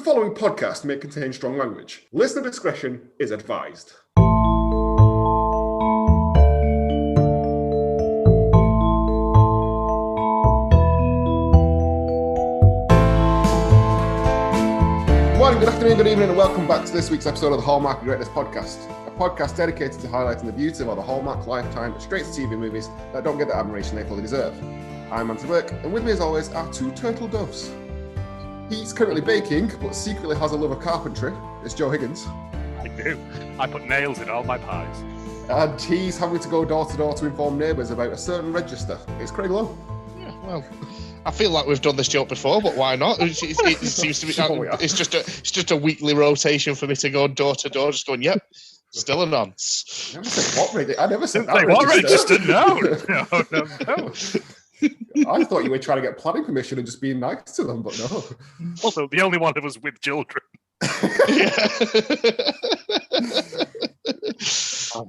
following podcast may contain strong language. Listener discretion is advised. Morning, good afternoon, good evening, and welcome back to this week's episode of the Hallmark of Greatness podcast. A podcast dedicated to highlighting the beauty of all the Hallmark lifetime straight-to-TV movies that don't get the admiration they fully deserve. I'm Chris De Bergh, and with me as always are two turtle doves. He's currently baking, but secretly has a love of carpentry. It's Joe Higgins. I do. I put nails in all my pies. And he's having to go door to door to inform neighbours about a certain register. It's Craig Lowe. Yeah, well, I feel like we've done this joke before, but why not? It seems to be. It's just a weekly rotation for me to go door to door, just going, yep, still a nonce. I never said that. What register? No. I thought you were trying to get planning permission and just being nice to them, but no. Also, the only one of us with children.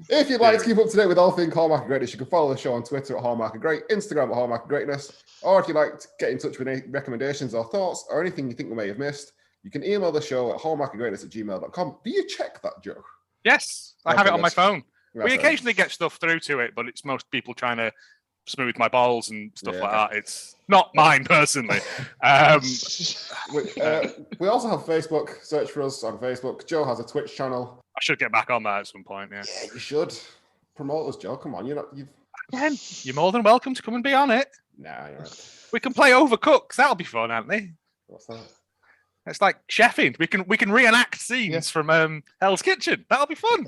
If you'd like to keep up to date with all things Hallmark of Greatness, you can follow the show on Twitter at Hallmark of Great, Instagram at Hallmark of Greatness, or if you'd like to get in touch with any recommendations or thoughts or anything you think we may have missed, you can email the show at hallmarkofgreatness@gmail.com. Do you check that, Joe? Yes, I have it on my phone. That's we occasionally get stuff through to it, but it's most people trying to smooth my balls and stuff like that. It's not mine personally. We also have Facebook. Search for us on Facebook. Joe has a Twitch channel. I should get back on that at some point. Yeah, you should promote us, Joe. Come on, Again, you're more than welcome to come and be on it. Nah, you're right. We can play Overcooked. That'll be fun, Anthony. What's that? It's like chefing. We can reenact scenes from Hell's Kitchen. That'll be fun.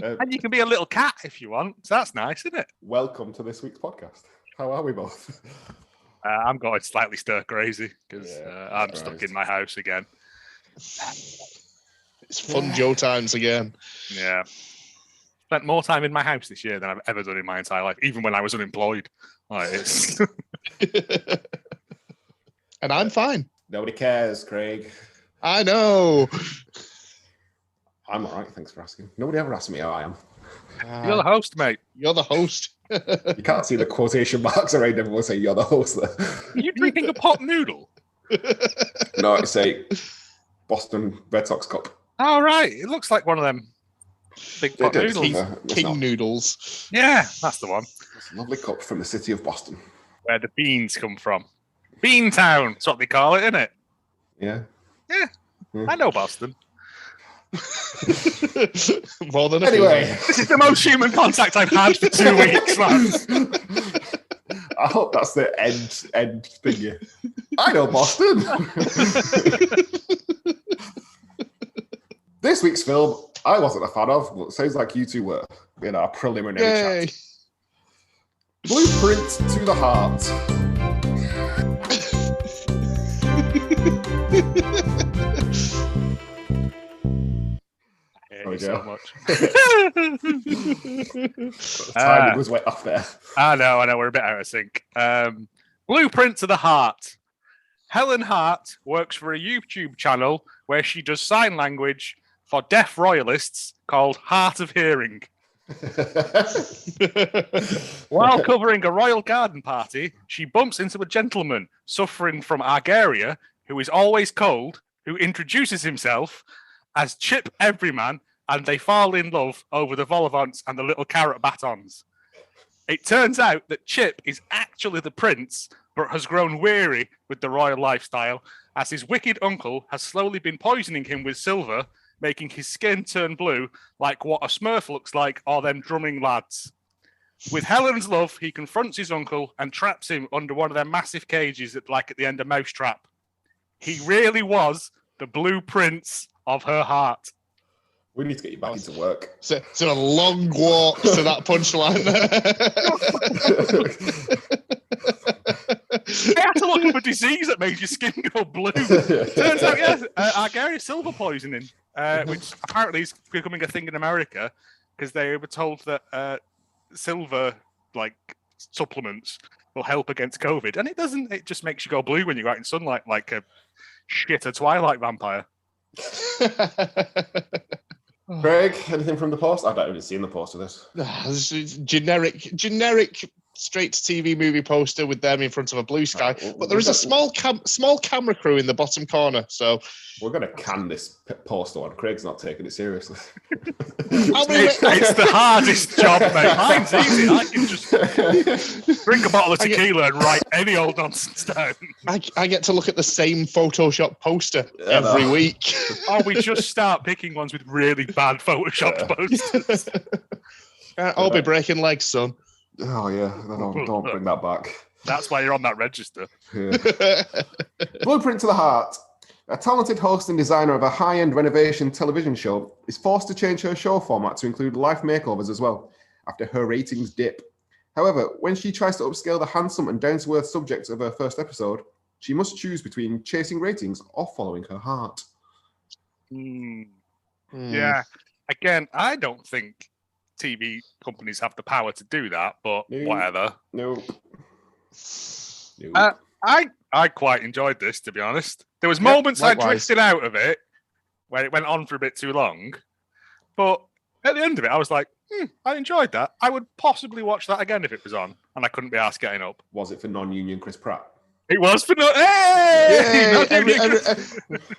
And you can be a little cat if you want. So that's nice, isn't it? Welcome to this week's podcast. How are we both? I'm going slightly stir crazy because I'm stuck in my house again. It's fun Joe times again. Yeah. Spent more time in my house this year than I've ever done in my entire life, even when I was unemployed. It's... And I'm fine. Nobody cares, Craig. I know. I'm all right, thanks for asking. Nobody ever asks me how I am. You're the host, mate. You're the host. You can't see the quotation marks around everyone saying you're the host there. Are you drinking a pot noodle? No, it's a Boston Red Sox cup. Oh, right. It looks like one of them big pot noodles. King noodles. Yeah, that's the one. It's a lovely cup from the city of Boston. Where the beans come from. Beantown, that's what they call it, isn't it? Yeah. Yeah. I know Boston. More than anyway, this is the most human contact I've had for 2 weeks, lads. I hope that's the end thing. I know Boston. This week's film, I wasn't a fan of, but it sounds like you two were in our preliminary chat. Blueprint to the Heart. So much. Timing was way off there. I know, we're a bit out of sync. Blueprint to the Heart. Helen Hart works for a YouTube channel where she does sign language for deaf royalists called Heart of Hearing. While covering a royal garden party, she bumps into a gentleman suffering from Argaria who is always cold, who introduces himself as Chip Everyman, and they fall in love over the vol au vents and the little carrot batons. It turns out that Chip is actually the prince, but has grown weary with the royal lifestyle, as his wicked uncle has slowly been poisoning him with silver, making his skin turn blue like what a Smurf looks like, or them drumming lads. With Helen's love, he confronts his uncle and traps him under one of their massive cages at the end of Mousetrap. He really was the blue prince of her heart. We need to get you back into work. So a long walk to that punchline I had to look up a disease that makes your skin go blue. Turns out, Argaria silver poisoning, which apparently is becoming a thing in America because they were told that silver supplements will help against COVID, and it doesn't. It just makes you go blue when you're out in sunlight, like a shitter Twilight vampire. Greg, anything from the post? I've not even seen the post of this. This is generic straight to TV movie poster with them in front of a blue sky. Right, But there is a small camera crew in the bottom corner. So we're going to can this poster one. Craig's not taking it seriously. It's the hardest job, mate. Mine's easy. I can just drink a bottle of tequila and write any old nonsense down. I get to look at the same Photoshop poster every week. Oh, we just start picking ones with really bad Photoshopped posters. I'll be breaking legs, son. Oh, yeah. Don't bring that back. That's why you're on that register. Yeah. Blueprint to the Heart. A talented host and designer of a high-end renovation television show is forced to change her show format to include life makeovers as well, after her ratings dip. However, when she tries to upscale the handsome and down-to-earth subjects of her first episode, she must choose between chasing ratings or following her heart. Yeah. Again, I don't think TV companies have the power to do that, but whatever. No. I quite enjoyed this, to be honest. There was moments I drifted out of it where it went on for a bit too long, but at the end of it, I was like, I enjoyed that. I would possibly watch that again if it was on, and I couldn't be asked getting up. Was it for non-union Chris Pratt? It was for Hey!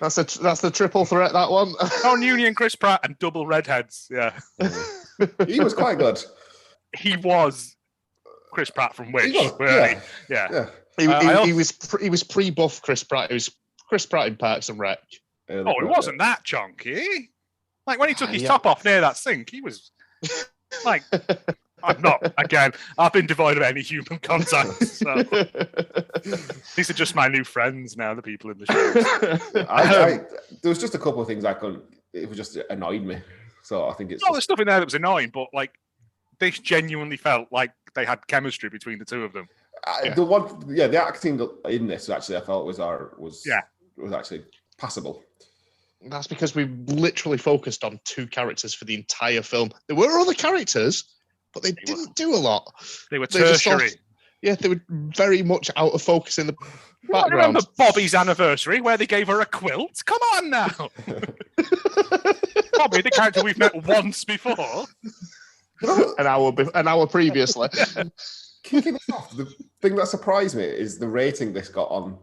That's the triple threat, that one. Non-union Chris Pratt and double redheads. Yeah, he was quite good. He was Chris Pratt from Wish. Yeah. He was pre-buff Chris Pratt. He was Chris Pratt in Parks and Rec. It wasn't that chunky. Like when he took his top off near that sink, he was like, I'm not. Again, I've been devoid of any human contact. So. These are just my new friends now, the people in the show. There was just a couple of things I couldn't. It was just annoyed me. So I think it's. There's stuff in there that was annoying, but like, this genuinely felt like they had chemistry between the two of them. The acting in this actually I felt was actually passable. That's because we literally focused on two characters for the entire film. There were other characters, but they didn't do a lot. They were tertiary. They were very much out of focus in the background. Remember Bobby's anniversary where they gave her a quilt? Come on now. Bobby, the character we've met once before. An hour previously. Kicking it off, the thing that surprised me is the rating this got on,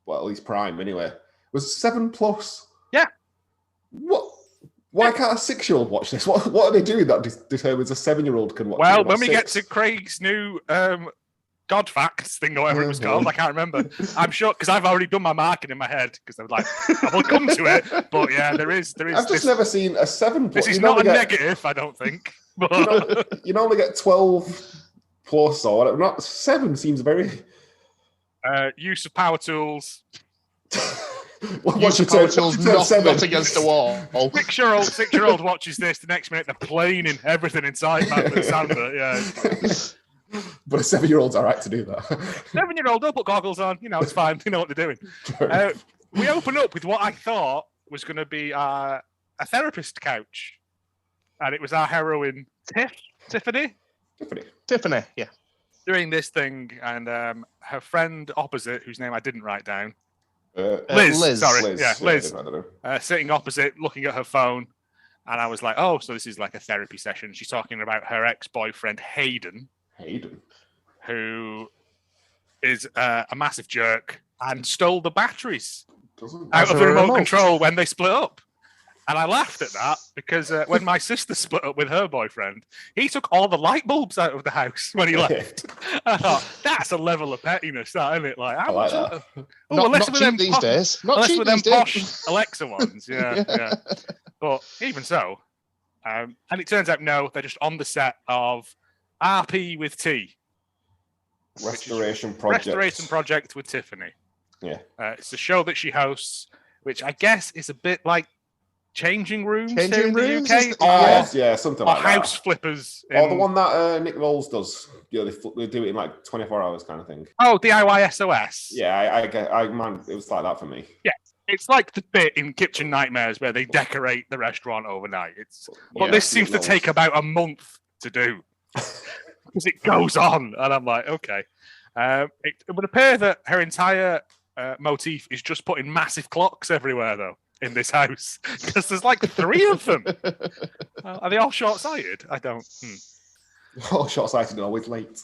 well, at least Prime anyway, was 7+. Yeah. What? Why can't a 6-year-old watch this? What are they doing that determines a 7-year-old can watch it? Well, when we get to Craig's new God Facts thing or whatever it was called, I can't remember. I'm sure, because I've already done my marking in my head, because I was like, I will come to it. But yeah, there is. I've just never seen a 7+. This is not a negative, I don't think. But... You normally get 12+ or whatever. Not 7 seems very... use of power tools. Use of power tools not against the wall. 6-year-old watches this, the next minute they're planing everything inside Madman Sandler. Yeah. But a 7-year-old's all right to do that. 7-year-old, they'll put goggles on. It's fine. They know what they're doing. We open up with what I thought was going to be a therapist couch. And it was our heroine, Tiffany, yeah. Doing this thing, and her friend opposite, whose name I didn't write down. Liz. Sorry. Liz. Sitting opposite, looking at her phone. And I was like, oh, so this is like a therapy session. She's talking about her ex-boyfriend, Hayden. Who is a massive jerk and stole the batteries out of the remote control when they split up. And I laughed at that because when my sister split up with her boyfriend, he took all the light bulbs out of the house when he left. I thought, that's a level of pettiness, that, isn't it? Like, how much? That. Not cheap these days. Unless with them posh Alexa ones. Yeah. But even so, and it turns out, no, they're just on the set of RP with T. Restoration Project with Tiffany. Yeah. It's a show that she hosts, which I guess is a bit like Changing Rooms in the UK, something like that. House Flippers. Or the one that Nick Rolls does. They do it in like 24 hours kind of thing. Oh, DIY SOS. Yeah, man, it was like that for me. Yeah, it's like the bit in Kitchen Nightmares where they decorate the restaurant overnight. But this seems to take about a month to do because it goes on, and I'm like, okay. It would appear that her entire motif is just putting massive clocks everywhere, though. In this house, because there's like 3 of them. Are they all short-sighted? I don't. All short-sighted and always late.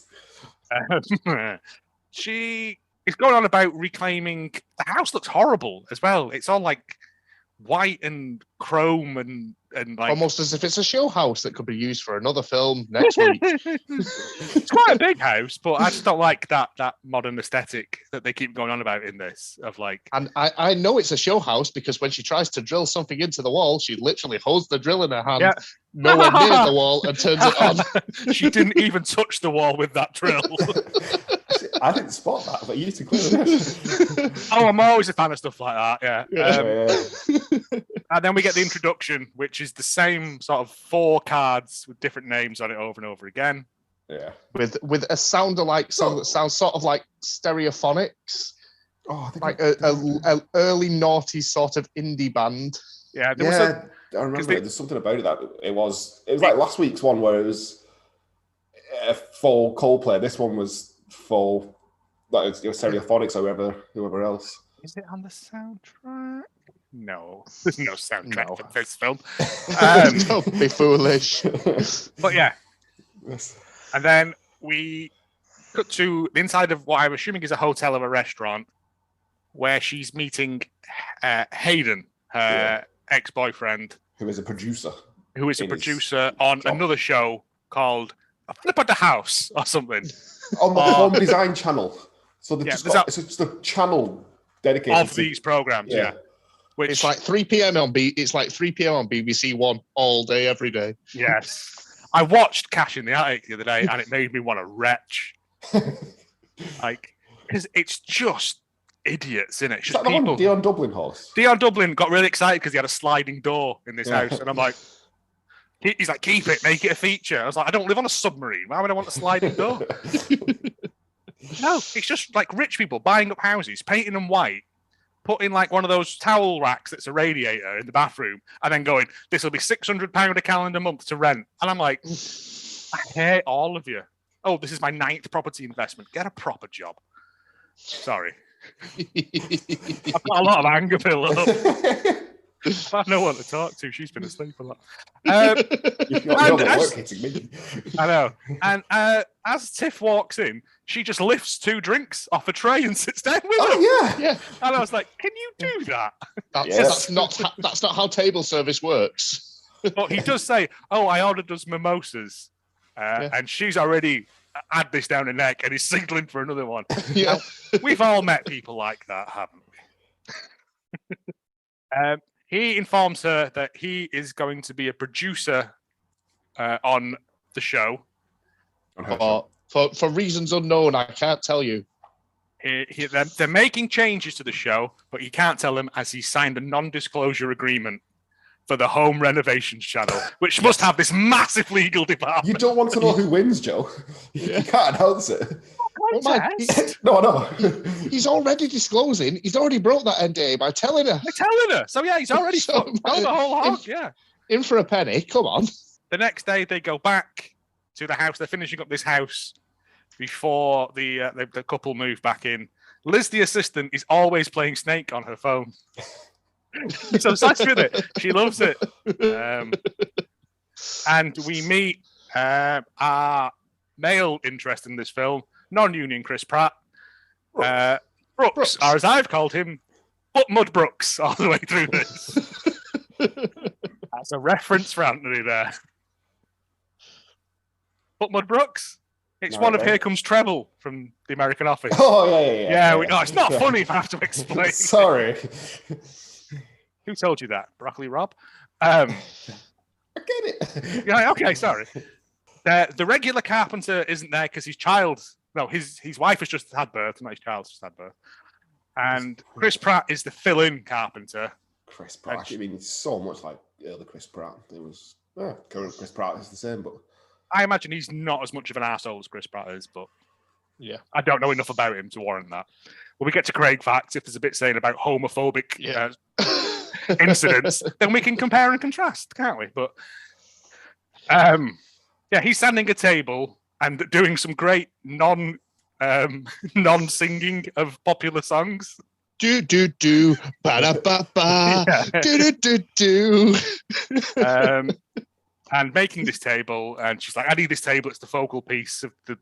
She is going on about reclaiming. The house looks horrible as well. It's all like white and chrome and like almost as if it's a show house that could be used for another film next week. It's quite a big house, but I just don't like that modern aesthetic that they keep going on about in this. Of like, and I know it's a show house because when she tries to drill something into the wall, she literally holds the drill in her hand, nowhere near the wall, and turns it on. She didn't even touch the wall with that drill. I didn't spot that, but you two clearly did. Oh, I'm always a fan of stuff like that. Yeah. And then we get the introduction, which is the same sort of 4 cards with different names on it over and over again. Yeah. With a sound-alike song that sounds sort of like Stereophonics. Oh, I think like a early naughty sort of indie band. Yeah, I remember there's something about it that it was like last week's one where it was full Coldplay. This one was full, like it was Stereophonics or whoever else. Is it on the soundtrack? No, there's no soundtrack for this film. Don't be foolish. But yeah. Yes. And then we cut to the inside of what I'm assuming is a hotel or a restaurant where she's meeting Hayden, her ex-boyfriend. Who is a producer. On another show called A Flip at the House or something. On the Home Design channel. So it's just a channel dedicated of these programs, Which, it's like 3 p.m. on BBC One all day, every day. Yes. I watched Cash in the Attic the other day and it made me want to retch. Because it's just idiots, isn't it? It's just people. Dion Dublin horse. Dion Dublin got really excited because he had a sliding door in this house. And I'm like, he's like, keep it, make it a feature. I was like, I don't live on a submarine. Why would I want a sliding door? No, it's just like rich people buying up houses, painting them white, putting like one of those towel racks that's a radiator in the bathroom, and then going, this will be £600 a calendar month to rent. And I'm like, I hate all of you. Oh, this is my 9th property investment. Get a proper job. Sorry. I've got a lot of anger built up. I have no one to talk to. She's been asleep a lot. I know. And as Tiff walks in, she just lifts 2 drinks off a tray and sits down with them. Yeah. And I was like, can you do that? That's not how table service works. But he does say, oh, I ordered us mimosas. And she's already had this down her neck and is signaling for another one. Yeah. We've all met people like that, haven't we? He informs her that he is going to be a producer on the show. For reasons unknown, I can't tell you. They're making changes to the show, but he can't tell them as he signed a non-disclosure agreement for the home renovations channel, which must have this massive legal department. You don't want to know who wins, Joe. You can't announce it. No, I know. He's already disclosing. He's already broke that NDA by telling her. So yeah, he's already done the whole hog. In for a penny. Come on. The next day, they go back to the house. They're finishing up this house before the couple move back in. Liz, the assistant, is always playing Snake on her phone. So obsessed with it. She loves it. And we meet our male interest in this film, non-union Chris Pratt. Brooks, or as I've called him, Mud Brooks, all the way through this. That's a reference for Anthony there. Mud Brooks? It's one of Here Comes Treble from The American Office. Oh, yeah. We know it's not funny if I have to explain. Sorry. Who told you that? Broccoli Rob? I get it. Yeah, okay, sorry. The regular carpenter isn't there because his wife has just had birth, not his child's just had birth. And Chris Pratt is the fill-in carpenter. Chris Pratt. I mean, it's so much like early Chris Pratt. It was current Chris Pratt is the same, but I imagine he's not as much of an arsehole as Chris Pratt is, but yeah, I don't know enough about him to warrant that. When we get to Craig Facts, if there's a bit saying about homophobic incidents, then we can compare and contrast, can't we? But he's standing at a table and doing some great non-singing of popular songs. Do do do ba da ba ba do do do do. And making this table, and she's like, "I need this table. It's the focal piece of the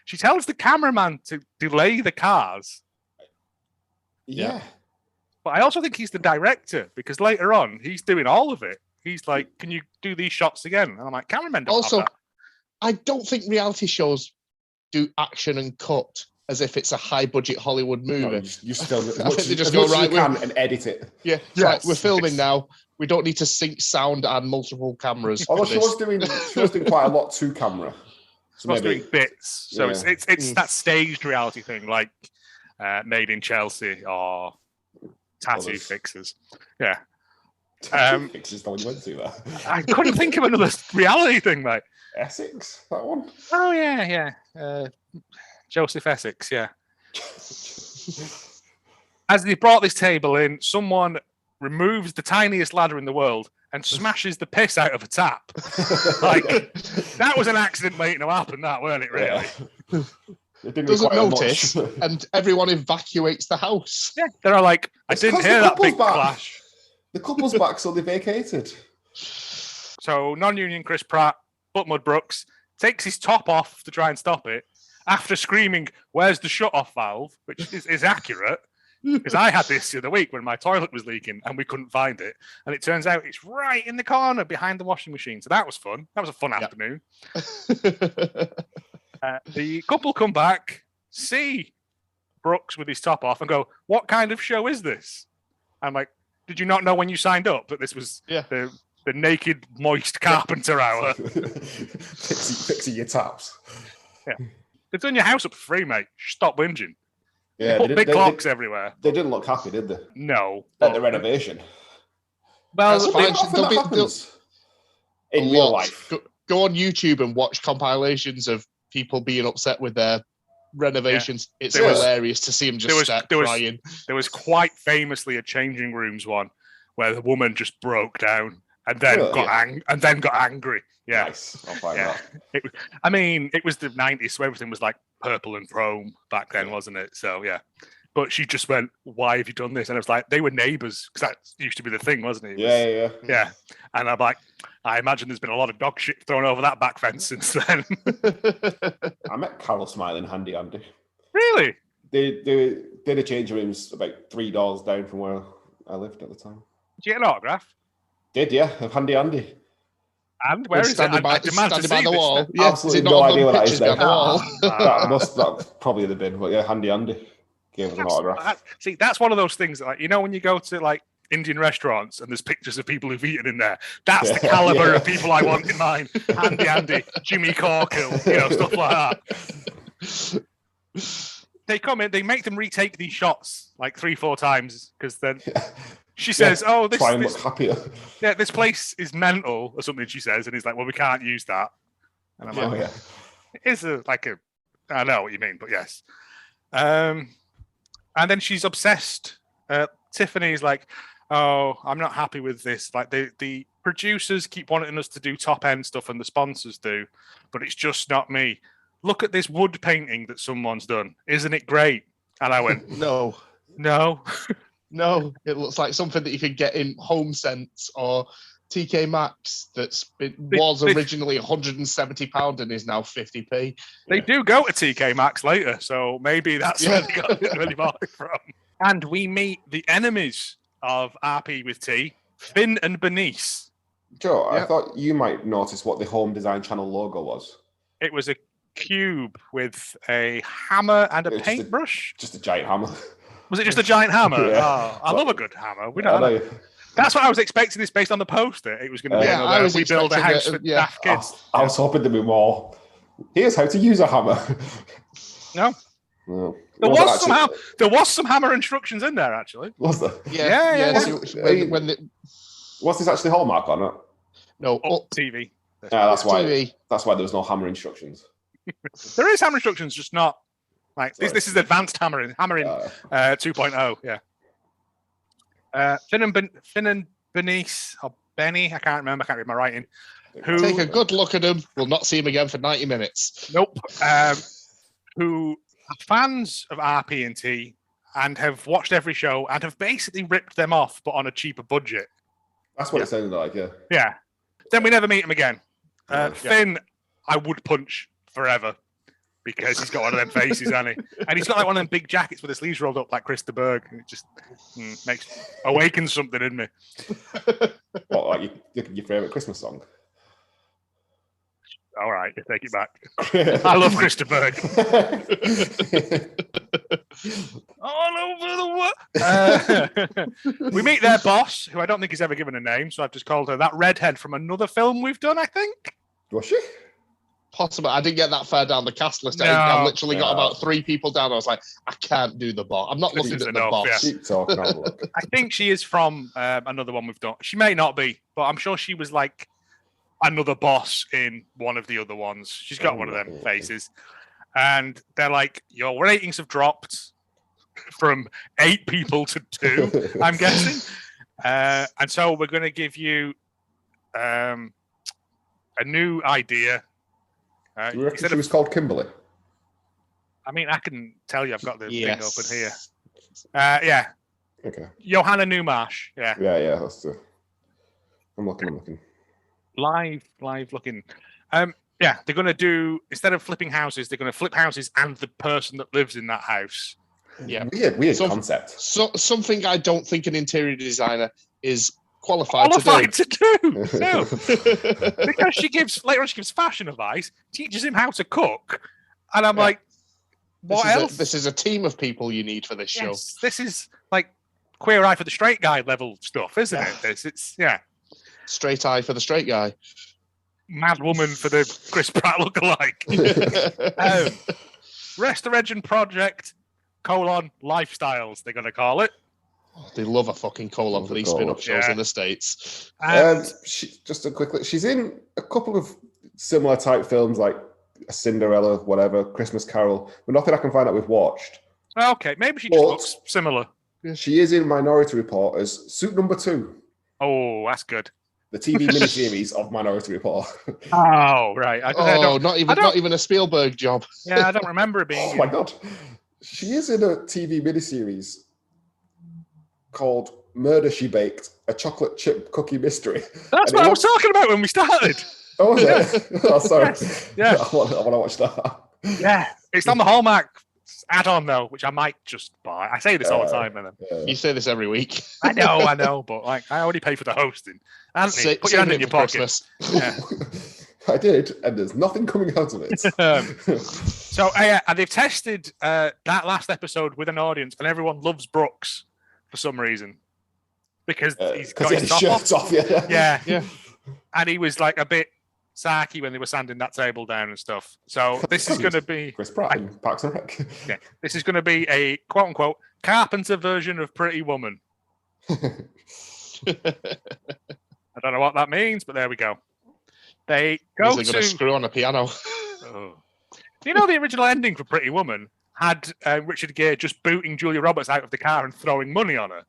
She tells the cameraman to delay the cars. Yeah. But I also think he's the director because later on he's doing all of it. He's like, "Can you do these shots again?" And I'm like, "Cameramen don't have that." I don't think reality shows do action and cut as if it's a high budget Hollywood movie. No, you still I think they just go right and edit it. Yeah, like we're filming now. We don't need to sync sound and multiple cameras. Although she was doing quite a lot to camera. So maybe doing bits. So it's that staged reality thing, like Made in Chelsea or Tattoo Fixers. Yeah. Fixers, the one you went to there. I couldn't think of another reality thing, mate. Essex, that one. Oh yeah. Joseph Essex, yeah. As they brought this table in, someone removes the tiniest ladder in the world and smashes the piss out of a tap. Like, that was an accident waiting to happen, that, weren't it, really? Yeah. It doesn't notice, and everyone evacuates the house. Yeah, they're all like, I didn't hear that big clash. The couple's back, so they vacated. So, non-union Chris Pratt, Buttmud Brooks, takes his top off to try and stop it after screaming, "Where's the shut-off valve?" Which is accurate. Because I had this the other week when my toilet was leaking and we couldn't find it. And it turns out it's right in the corner behind the washing machine. So that was fun. That was a fun afternoon. The couple come back, see Brooks with his top off and go, "What kind of show is this?" I'm like, "Did you not know when you signed up that this was the naked, moist carpenter hour?" Fixing your taps. Yeah. They've done your house up for free, mate. Stop whinging. Yeah, they put big clocks everywhere. They didn't look happy, did they? No. At the renovation. Well, in real life. Go on YouTube and watch compilations of people being upset with their renovations. Yeah. It's hilarious to see them just crying. There was quite famously a changing rooms one where the woman just broke down and then got angry. Yeah. Nice. I'll find that. It was the 90s, so everything was like purple and chrome back then, wasn't it? So, yeah. But she just went, "Why have you done this?" And I was like, they were neighbours, because that used to be the thing, wasn't it? Yeah. And I'm like, I imagine there's been a lot of dog shit thrown over that back fence since then. I met Carol Smiling Handy Andy. Really? They did a change rooms about 3 doors down from where I lived at the time. Did you get an autograph? Did, yeah, of Handy Andy. And where is it? Standing by the wall. Yeah, absolutely no idea what that is now. That's probably the bin, but yeah, Handy Andy gave us an autograph. See, that's one of those things that, like, you know, when you go to like Indian restaurants and there's pictures of people who've eaten in there, that's the caliber of people I want in mine. Handy Andy, Jimmy Corkill, stuff like that. They come in, they make them retake these shots like 3-4 times because then she says, "Oh, this look happier." Yeah, this place is mental or something." She says, and he's like, "Well, we can't use that." And I'm like, "It is I know what you mean, but yes." And then she's obsessed. Tiffany's like, "Oh, I'm not happy with this. Like the producers keep wanting us to do top end stuff, and the sponsors do, but it's just not me. Look at this wood painting that someone's done. Isn't it great?" And I went, No. No, it looks like something that you could get in Home Sense or TK Maxx was originally £170 and is now 50p. They do go to TK Maxx later, so maybe that's where they got really bought it from. And we meet the enemies of RP with T, Finn and Bernice. Joe, I thought you might notice what the Home Design Channel logo was. It was a cube with a hammer and a paintbrush. Just a giant hammer. Was it just a giant hammer? Yeah. Oh, I love a good hammer. We know. That's what I was expecting this based on the poster. It was going to be another we build a house for daft kids. I was hoping there'd be more. Here's how to use a hammer. No. There was some hammer instructions in there, actually. Was there? Yeah. Was this actually Hallmark or not? No, TV. Yeah, that's why there was no hammer instructions. There is hammer instructions, just not like this is advanced hammering 2.0. Yeah. Finn and Bernice or Benny, I can't remember. I can't read my writing. Take a good look at him. We'll not see him again for 90 minutes. Nope. Who are fans of RP&T and have watched every show and have basically ripped them off, but on a cheaper budget. That's what it sounded like. Yeah. Yeah. Then we never meet him again. Finn, I would punch forever. because he's got one of them faces, hasn't he? And he's got like one of them big jackets with his sleeves rolled up like Chris De Bergh. And it just awakens something in me. What, like your favourite Christmas song? All right, take it back. I love Chris De Bergh. All over the world. We meet their boss, who I don't think is ever given a name, so I've just called her that redhead from another film we've done, I think. Was she? Possible. I didn't get that far down the cast list. No. I've literally got about 3 people down. I was like, I can't do the boss. I'm not This looking is at enough, the boss. Keep talking, I'll have a look. I think she is from another one we've done. She may not be, but I'm sure she was like another boss in one of the other ones. She's got one of them faces. And they're like, your ratings have dropped from 8 people to 2, I'm guessing. And so we're going to give you a new idea. You reckon she was called Kimberly? I mean, I can tell you I've got the thing open here. Yeah. Okay. Johanna Newmarsh. Yeah. Yeah, that's the... I'm looking. Live looking. Yeah, they're going to do, instead of flipping houses, they're going to flip houses and the person that lives in that house. Yeah. Weird concept. Something I don't think an interior designer is qualified to do. No. Because later on she gives fashion advice, teaches him how to cook. And I'm like, what else? This is a team of people you need for this show. This is like Queer Eye for the Straight Guy level stuff, isn't it? It's Straight Eye for the straight guy. Mad Woman for the Chris Pratt lookalike. Restoration Project, lifestyles, they're going to call it. They love a fucking colon for these spin-off shows in the States. Just a quick look. She's in a couple of similar type films like Cinderella, whatever, Christmas Carol, but nothing I can find out we've watched. Okay, maybe she just looks similar. She is in Minority Report as Suit Number 2. Oh, that's good. The TV miniseries of Minority Report. Oh, right. Not even a Spielberg job. Yeah, I don't remember it being. Oh my god. She is in a TV miniseries called Murder She Baked, a chocolate chip cookie mystery. That's what I was talking about when we started. Oh, was it? Oh, sorry. Yeah. I want to watch that. Yeah. It's on the Hallmark add-on, though, which I might just buy. I say this all the time. You say this every week. I know, but like I already pay for the hosting. Anthony, put your hand in your pocket. Yeah. I did, and there's nothing coming out of it. So, and they've tested that last episode with an audience, and everyone loves Brooks for some reason. Because he's got his shirt off. Yeah. And he was like a bit sarky when they were sanding that table down and stuff. So this is going to be Chris Pratt in Parks and Rec. Yeah, this is going to be a quote unquote Carpenter version of Pretty Woman. I don't know what that means, but there we go. They go going to screw on a piano. Do you know the original ending for Pretty Woman had Richard Gere just booting Julia Roberts out of the car and throwing money on her,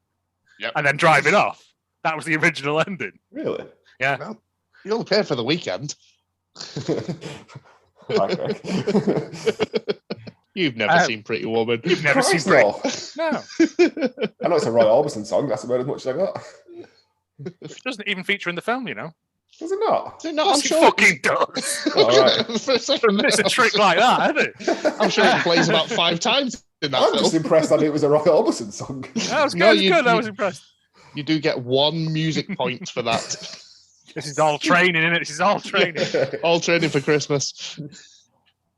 and then driving off? That was the original ending. Really? Yeah. Well, you only paid for the weekend. You've never seen Pretty Woman. You've never seen Pretty No. I know it's a Roy Orbison song. That's about as much as I got. It doesn't even feature in the film, you know. Does it not? Does it not? I'm sure it fucking does. All right. It's a trick like that, isn't it? I'm sure it plays about 5 times in that film. I'm just impressed that it was a Roy Orbison song. That was good. I was impressed. You do get 1 music point for that. This is all training, isn't it? This is all training. All training for Christmas.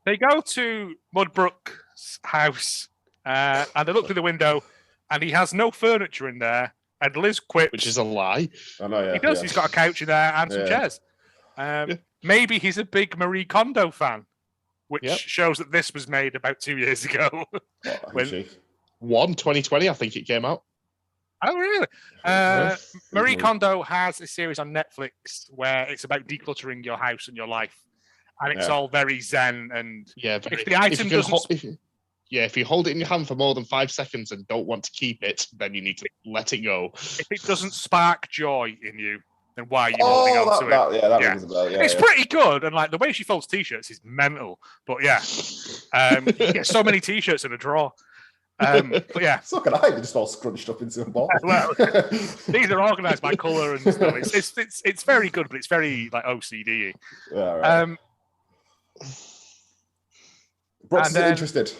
They go to Mudbrook's house and they look through the window and he has no furniture in there. And Liz quips. Which is a lie. I know, yeah. He does. Yeah. He's got a couch in there and some chairs. Maybe he's a big Marie Kondo fan, which shows that this was made about 2 years ago. 2020, I think it came out. Oh, really? Marie Kondo has a series on Netflix where it's about decluttering your house and your life. And it's all very zen. And if the item doesn't... if you hold it in your hand for more than 5 seconds and don't want to keep it, then you need to let it go. If it doesn't spark joy in you, then why are you holding on to it? That rings a bell. It's pretty good. And like the way she folds t-shirts is mental. But you get so many t-shirts in a drawer. But yeah. So can I. They're just all scrunched up into a ball. Well, these are organised by colour and stuff. It's very good, but it's very like OCD. Yeah, right. Brooks is interested.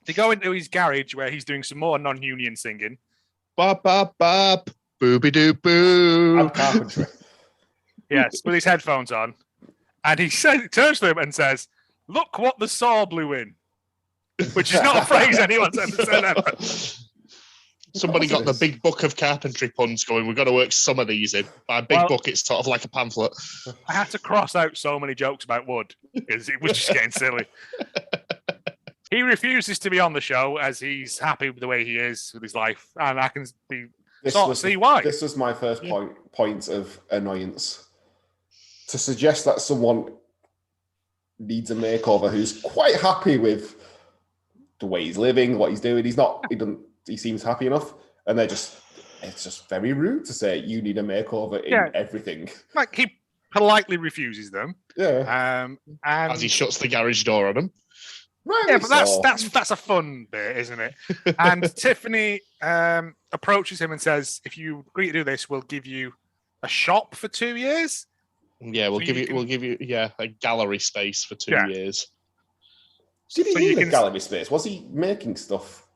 They go into his garage where he's doing some more non-union singing. Bop, bop, bop. Booby doo boo. And carpentry. Yes, with his headphones on. And he turns to them and says, "Look what the saw blew in." Which is not a phrase anyone's ever said ever. Somebody got the big book of carpentry puns going. We've got to work some of these in. By big book, it's sort of like a pamphlet. I had to cross out so many jokes about wood because it was just getting silly. He refuses to be on the show as he's happy with the way he is with his life. And I can see why. This was my first point of annoyance. To suggest that someone needs a makeover who's quite happy with the way he's living, what he's doing. He seems happy enough. And it's just very rude to say you need a makeover in everything. Like he politely refuses them. Yeah. And as he shuts the garage door on him. Right, yeah, but that's a fun bit, isn't it? And Tiffany approaches him and says, "If you agree to do this, we'll give you a shop for 2 years." Yeah, we'll give you a gallery space for 2 years. Did he need a gallery space? Was he making stuff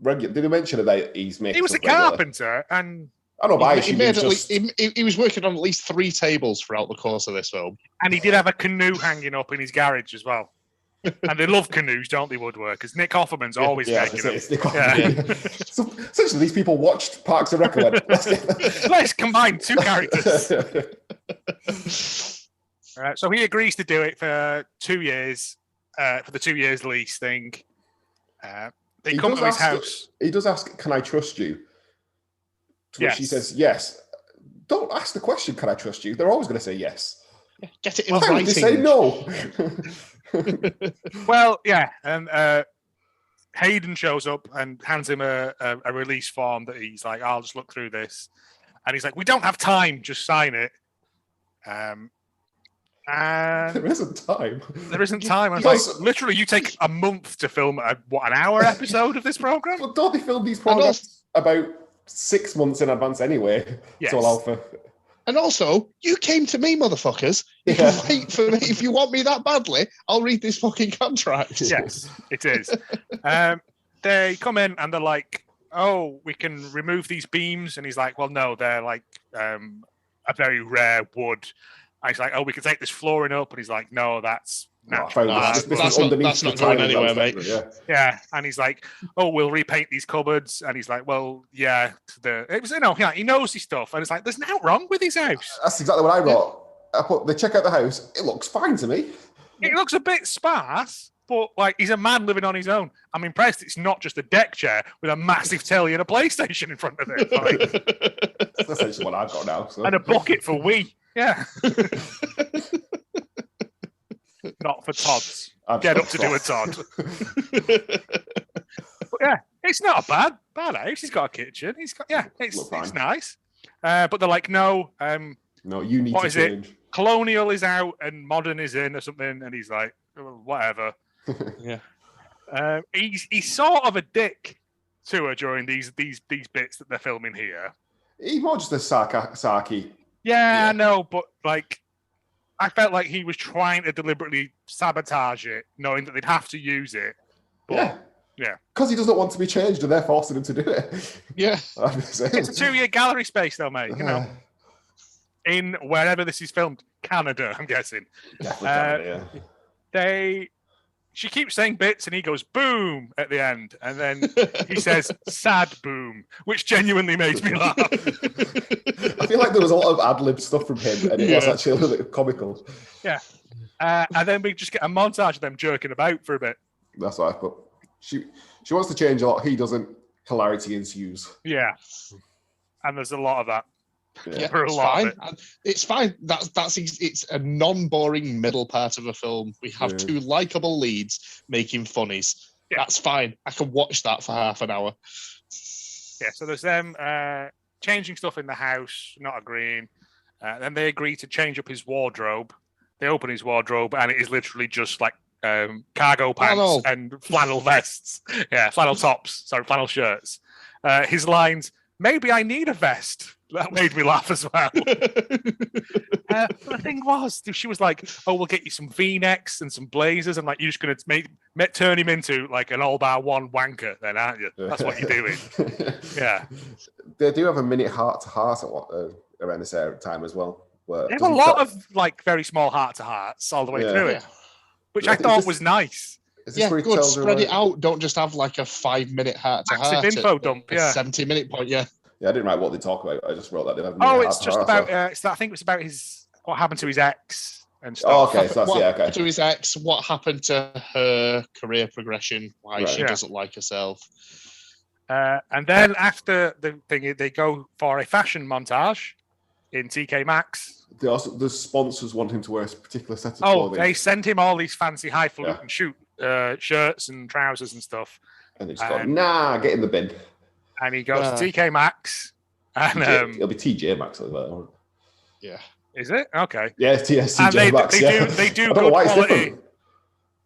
regular? Did he mention that he's making? He was a carpenter, and I don't know. He was working on at least 3 tables throughout the course of this film, and he did have a canoe hanging up in his garage as well. And they love canoes, don't they, woodworkers? Nick Offerman's always making them. So essentially, these people watched Parks and Rec. Let's combine 2 characters. So he agrees to do it for 2 years, for the 2 years lease thing. They come to his house. He does ask, "Can I trust you?" To which she says, "Yes." Don't ask the question, "Can I trust you?" They're always going to say yes. Get it in writing. They say no. Well, yeah, and Hayden shows up and hands him a release form that he's like, "I'll just look through this," and he's like, "We don't have time, just sign it." And there isn't time. There isn't time. I was like, literally, you take a month to film an hour episode of this program? Well, don't they film these programs about 6 months in advance anyway? Yes. To allow for. And also, you came to me, motherfuckers. If you wait for me, if you want me that badly, I'll read this fucking contract. Yes, it is. They come in and they're like, "Oh, we can remove these beams," and he's like, "Well, no, they're like a very rare wood." And he's like, "Oh, we can take this flooring up," and he's like, "No, that's natural. That's not going anywhere, mate." Yeah, and he's like, "Oh, we'll repaint these cupboards," and he's like, "Well, yeah." He knows his stuff, and it's like, there's nothing wrong with his house. That's exactly what I wrote. They check out the house. It looks fine to me. It looks a bit sparse, but like he's a man living on his own. I'm impressed. It's not just a deck chair with a massive telly and a PlayStation in front of it. Like, that's essentially what I've got now. So. And a bucket for Wii. Yeah. Not for Todd's. Get up to do a Todd. But yeah, it's not a bad house. He's got a kitchen. It's nice. But they're like, no, you need to change. It? Colonial is out and modern is in or something, and he's like, whatever. Yeah. He's sort of a dick to her during these bits that they're filming here. He's more just a sarky. Yeah, I know, but like, I felt like he was trying to deliberately sabotage it, knowing that they'd have to use it. But, yeah. Because he doesn't want to be changed, and they're forcing him to do it. Yeah. It's a 2-year gallery space, though, mate. You know, in wherever this is filmed, Canada, I'm guessing. Canada, yeah. She keeps saying bits, and he goes boom at the end, and then he says sad boom, which genuinely makes me laugh. I feel like there was a lot of ad-lib stuff from him, and it was actually a little bit comical. Yeah. And then we just get a montage of them jerking about for a bit. That's right, but she wants to change a lot. He doesn't. Hilarity ensues. Yeah. And there's a lot of that. Yeah, it's fine. It's fine. It's a non-boring middle part of a film. We have 2 likable leads making funnies. Yeah. That's fine. I can watch that for half an hour. Yeah, so there's them changing stuff in the house, not agreeing. Then they agree to change up his wardrobe. They open his wardrobe, and it is literally just like cargo pants and flannel vests. Yeah, flannel tops. Sorry, flannel shirts. His lines, maybe I need a vest. That made me laugh as well. But the thing was, she was like, "Oh, we'll get you some V-necks and some blazers, and like you're just going to turn him into like an all-bar-one wanker, then, aren't you? That's what you're doing." Yeah. They do have a minute heart-to-heart around this time as well. They have a lot of like very small heart-to-hearts all the way through it, which I thought was nice. Good. Spread it out. Don't just have like a 5-minute heart-to-heart. Info dump. 70-minute point. Yeah. Yeah, I didn't write what they talk about. I just wrote that they have. It's just about. I think it's about what happened to his ex and stuff. Oh, okay. So what happened to his ex? What happened to her career progression? Why she doesn't like herself? And then after the thing, they go for a fashion montage in TK Maxx. The sponsors want him to wear a particular set of clothing. They send him all these fancy highfalutin shoot shirts and trousers and stuff. And he's got, get in the bin. And he goes to TK Maxx. And it'll be TJ Maxx as well. Yeah. Is it? Okay. Yeah, it's TJ Maxx. They do good quality.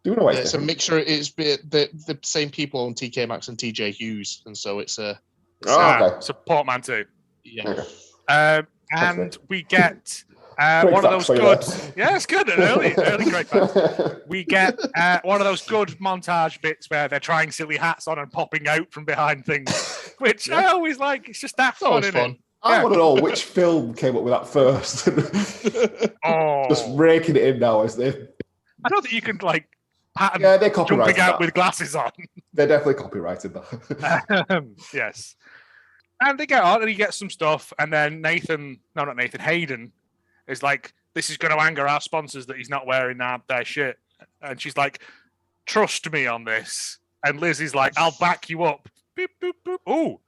Do you know why it's a mixture. It's the same people on TK Maxx and TJ Hughes, and so it's a it's a portmanteau. Yeah. Okay. And we get one of those good. Yeah, it's good. Early great facts. We get one of those good montage bits where they're trying silly hats on and popping out from behind things, which I always like. It's just that fun, isn't it? I want to know which film came up with that first. Just raking it in now as they. I don't think you can like. They copyrighted jumping out that. with glasses on. They definitely copyrighted that. Yes. And they get on and he gets some stuff, and then Hayden is like, "This is going to anger our sponsors that he's not wearing their shit." And she's like, "Trust me on this." And Liz is like, "I'll back you up." Boop, boop, boop. Ooh.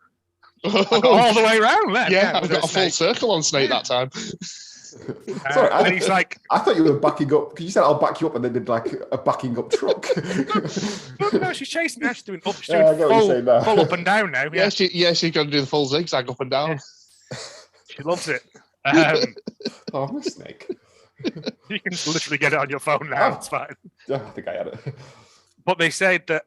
All the way around then. Yeah, I've got a full circle on Snake that time. Sorry, and he's like, I thought you were backing up because you said I'll back you up, and then did like a backing up truck. No, she's chasing now. She's doing full up and down now. Yeah, she's going to do the full zigzag up and down. Yeah. She loves it. I'm a Snake. You can literally get it on your phone now. It's fine. I think I had it. But they said that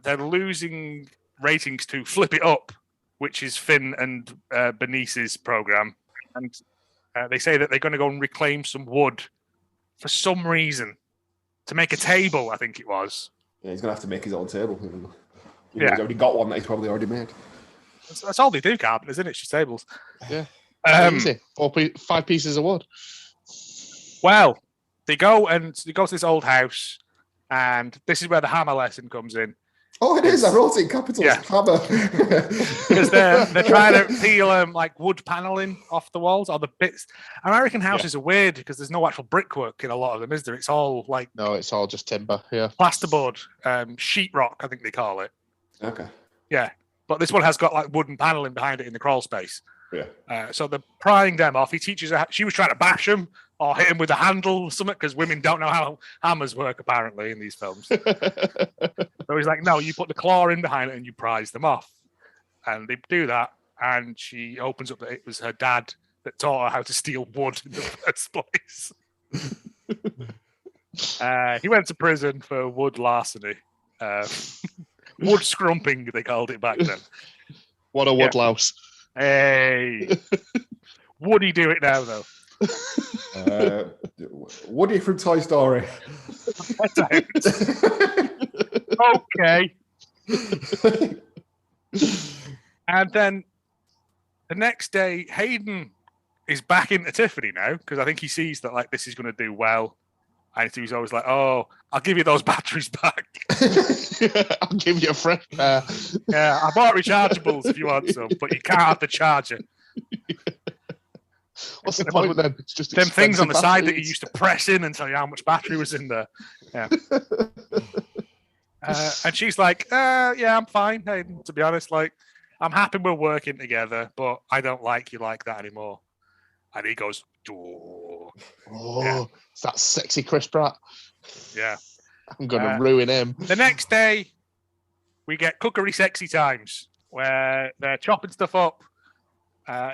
they're losing ratings to Flip It Up, which is Finn and Benice's program, and they say that they're going to go and reclaim some wood for some reason to make a table. I think it was. Yeah, he's going to have to make his own table. He's already got one that he's probably already made. That's all they do, carpenters, isn't it? It's just tables. Yeah. Easy. 5 pieces of wood. Well, they go to this old house, and this is where the hammer lesson comes in. Oh, it is. I wrote it in capitals. Yeah. Hammer. Because they're trying to peel like wood paneling off the walls or the bits. American houses are weird because there's no actual brickwork in a lot of them, is there? It's all like it's all just timber. Yeah, plasterboard, sheetrock, I think they call it. Okay. Yeah, but this one has got like wooden paneling behind it in the crawl space. Yeah. So they're prying them off. He teaches her. She was trying to bash him or hit him with a handle or something because women don't know how hammers work apparently in these films. So he's like, "No, you put the claw in behind it and you prise them off." And they do that, and she opens up that it was her dad that taught her how to steal wood in the first place. He went to prison for wood larceny, wood scrumping they called it back then. What a wood louse! Hey, would he do it now though? Woody from Toy Story. Okay. And then the next day, Hayden is back into Tiffany now because I think he sees that like this is going to do well, and he's always like, "Oh, I'll give you those batteries back. I'll give you a fresh pair." Yeah, I bought rechargeables if you want some, but you can't have the charger. What's the point then? It's just them things on the side that you used to press in and tell you how much battery was in there. Yeah. And she's like, yeah, I'm fine, Hayden, to be honest. Like, I'm happy we're working together, but I don't like you like that anymore. And he goes, "Oh, it's that sexy Chris Pratt." Yeah. I'm going to ruin him. The next day, we get cookery sexy times where they're chopping stuff up.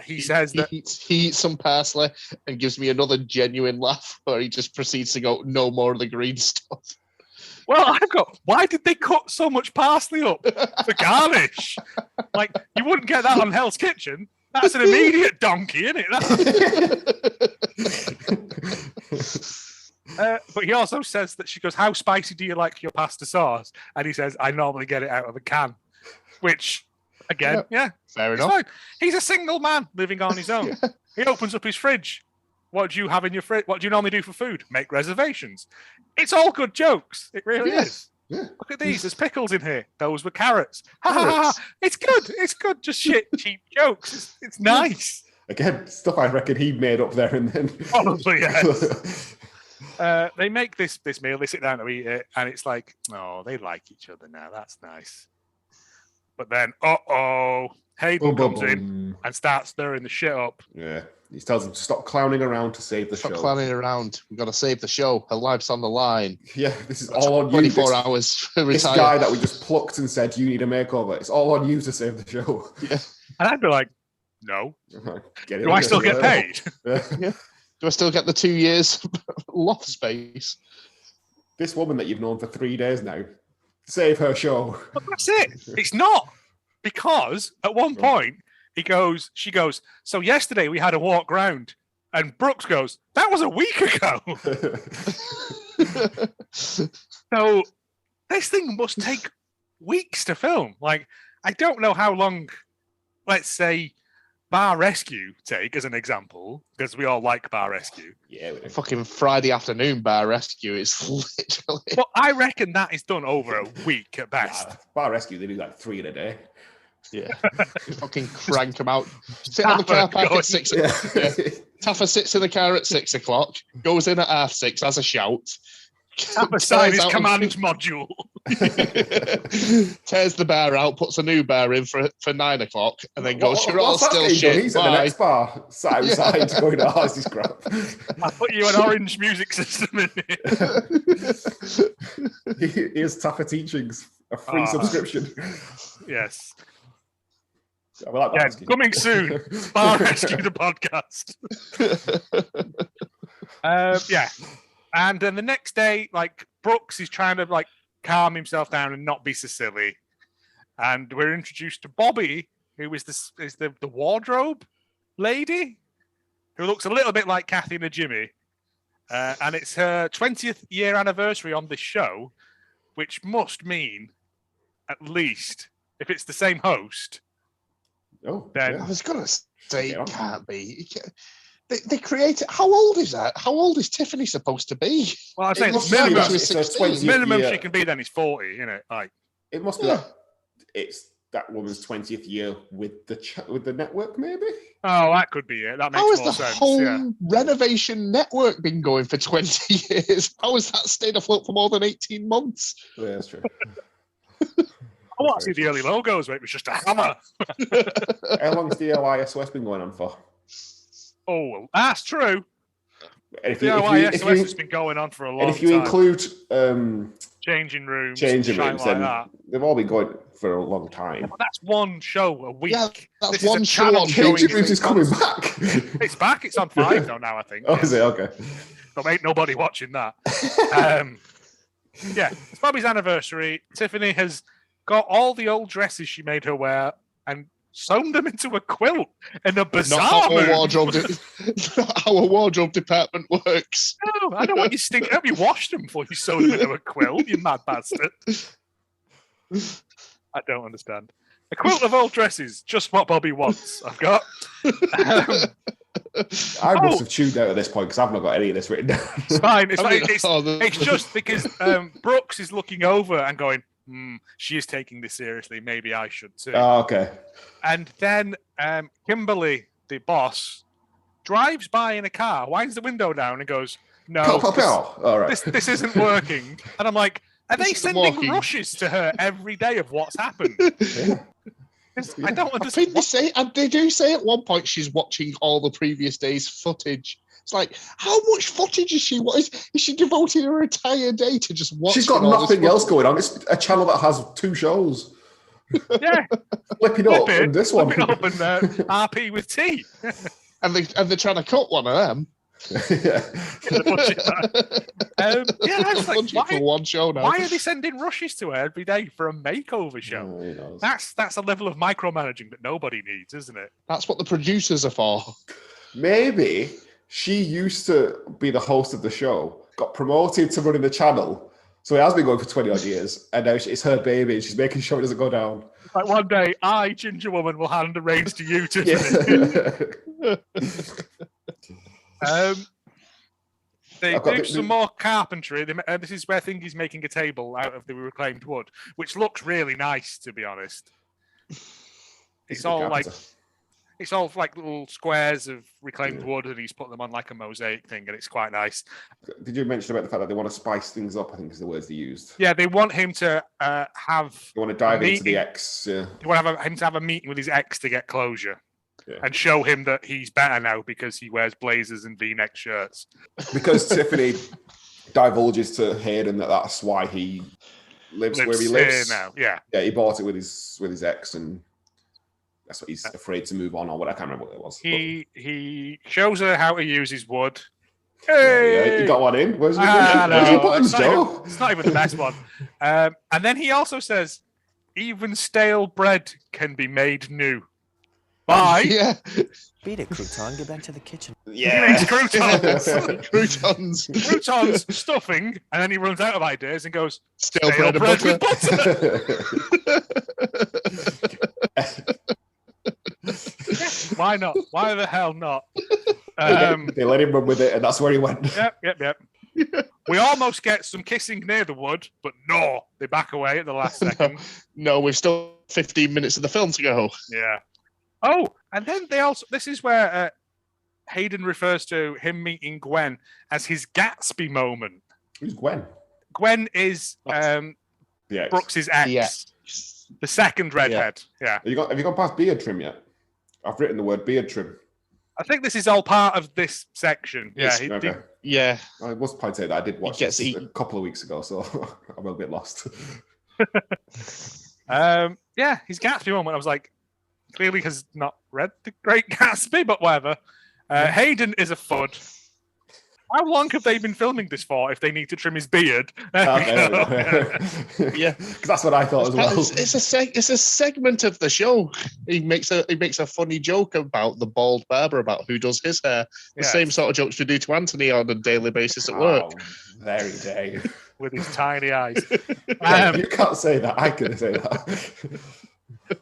He says that he eats some parsley and gives me another genuine laugh where he just proceeds to go, "No more of the green stuff." Well, I've got. Why did they cut so much parsley up for garnish? Like, you wouldn't get that on Hell's Kitchen. That's an immediate donkey, isn't it? But he also says that she goes, "How spicy do you like your pasta sauce?" And he says, "I normally get it out of a can," which, again, yeah, fair enough. Fine. He's a single man living on his own. He opens up his fridge. What do you have in your fridge? What do you normally do for food? Make reservations. It's all good jokes. It really is. Yeah. Look at these. There's pickles in here. Those were carrots. Ha ha ha. It's good. It's good. Just shit, cheap jokes. It's nice. Again, stuff I reckon he made up there and then. Probably, yes. They make this meal. They sit down to eat it, and it's like, oh, they like each other now. That's nice. But then, Hayden comes in and starts stirring the shit up. Yeah. He tells them to stop clowning around to save the show. Stop clowning around. We've got to save the show. Her life's on the line. Yeah, this is all on you. 24 hours to retire. This guy that we just plucked and said, you need a makeover. It's all on you to save the show. Yeah. And I'd be like, no. Do I still get paid? Yeah. Do I still get the 2 years loft space? This woman that you've known for 3 days now, save her show. But that's it. It's not. Because at one point, she goes, so yesterday we had a walk round. And Brooks goes, that was a week ago. So this thing must take weeks to film. Like, I don't know how long, let's say, Bar Rescue take as an example, because we all like Bar Rescue. Yeah, fucking Friday afternoon Bar Rescue is literally. Well, I reckon that is done over a week at best. Bar Rescue, they do like 3 in a day. Yeah, fucking crank them out. Sit on the car park at 6 o'clock. Yeah. Taffer sits in the car at 6 o'clock, goes in at 6:30, has a shout. Taffer signs his command module. Tears the bar out, puts a new bar in for 9 o'clock, and then goes, you're all still shit. He's at the next bar, sat outside, going, oh, this is crap. I put you an orange music system in here. Here's Taffer Teachings, a free subscription. Yes. Like yeah, coming soon. Bar Rescue the podcast. Yeah. And then the next day, like, Brooks is trying to like calm himself down and not be so silly. And we're introduced to Bobby, who is the wardrobe lady, who looks a little bit like Kathy and Jimmy. And it's her 20th year anniversary on this show, which must mean, at least, if it's the same host. Oh, then I was gonna say it can't be. They created. How old is that? How old is Tiffany supposed to be? Well, I'm saying minimum she can be then is 40, isn't it? Like it must be. It's that woman's 20th year with the network, maybe. Oh, that could be it. That makes more sense. How has the whole renovation network been going for 20 years? How has that stayed afloat for more than 18 months? Yeah, that's true. I want to see the early logos where it was just a hammer. How long's the OISOS been going on for? Oh, that's true. If the OISOS has been going on for a long time. And if you include changing rooms, then that. They've all been going for a long time. Yeah, but that's one show a week. Yeah, that's this one is show on Changing Rooms is coming back. It's back. It's on 5 though now, I think. Oh, is it? Okay. But ain't nobody watching that. Yeah, it's Bobby's anniversary. Tiffany has got all the old dresses she made her wear and sewn them into a quilt in a bizarre move. How a wardrobe department works. No, I don't want you stink. I hope you washed them before you sewed them into a quilt, you mad bastard. I don't understand. A quilt of old dresses, just what Bobby wants. I've got. I must have tuned out at this point because I've not got any of this written down. It's fine. It's just because Brooks is looking over and going, she is taking this seriously. Maybe I should too. Oh, okay. And then Kimberly, the boss, drives by in a car, winds the window down and goes, no, all right. this isn't working. And I'm like, are they sending rushes to her every day of what's happened? Yeah. I don't understand. They do say at one point she's watching all the previous day's footage. It's like, how much footage is she? What is she devoting her entire day to just watching? She's got nothing else going on. It's a channel that has 2 shows. Yeah, flip it up and this one. Flip it up and RP with tea. and they're trying to cut one of them. Yeah. I was like, Budget for one show now. why are they sending rushes to her every day for a makeover show? Who knows? That's a level of micromanaging that nobody needs, isn't it? That's what the producers are for. Maybe she used to be the host of the show, got promoted to running the channel. So it has been going for 20 odd years, and now it's her baby, and she's making sure it doesn't go down. Like one day, I, Ginger Woman, will hand the reins to you, Tiffany. They do some more carpentry. This is where Thingy's making a table out of the reclaimed wood, which looks really nice, to be honest. It's all like little squares of reclaimed wood, and he's put them on like a mosaic thing, and it's quite nice. Did you mention about the fact that they want to spice things up? I think is the words they used. Yeah, they want him to have. They want to dive into the ex. Yeah. They want him to have a meeting with his ex to get closure. Yeah. And show him that he's better now because he wears blazers and V-neck shirts. Because Tiffany divulges to Hayden that that's why he lives where he lives now. Yeah, yeah, he bought it with his ex, and that's what he's afraid to move on. Or what I can't remember what it was. He shows her how to use his wood. Hey, yeah, you got one in. Where's your buttons, Joe? It's not even the best one. And then he also says, "Even stale bread can be made new." Bye. Yeah. Beat it, crouton. Get back to the kitchen. Yeah. He makes croutons. Croutons. Stuffing, and then he runs out of ideas and goes, Stale bread with butter. Why not? Why the hell not? They let him run with it, and that's where he went. Yep. We almost get some kissing near the wood, but no, they back away at the last second. No, we've still 15 minutes of the film to go. Yeah. Oh, and then they also, this is where Hayden refers to him meeting Gwen as his Gatsby moment. Who's Gwen? Gwen is Brooks's ex. The second redhead. Yeah. Have you gone past beard trim yet? I've written the word beard trim. I think this is all part of this section. Yeah. Yeah. I must point out that I did watch this a couple of weeks ago, so I'm a bit lost. His Gatsby moment. I was like, clearly has not read The Great Gatsby, but whatever. Hayden is a fud. How long have they been filming this for if they need to trim his beard? Yeah, because that's what I thought as well. It's a segment of the show. He makes a funny joke about the bald barber, about who does his hair. The same sort of jokes we do to Anthony on a daily basis at work. Very day. With his tiny eyes. You can't say that. I can say that.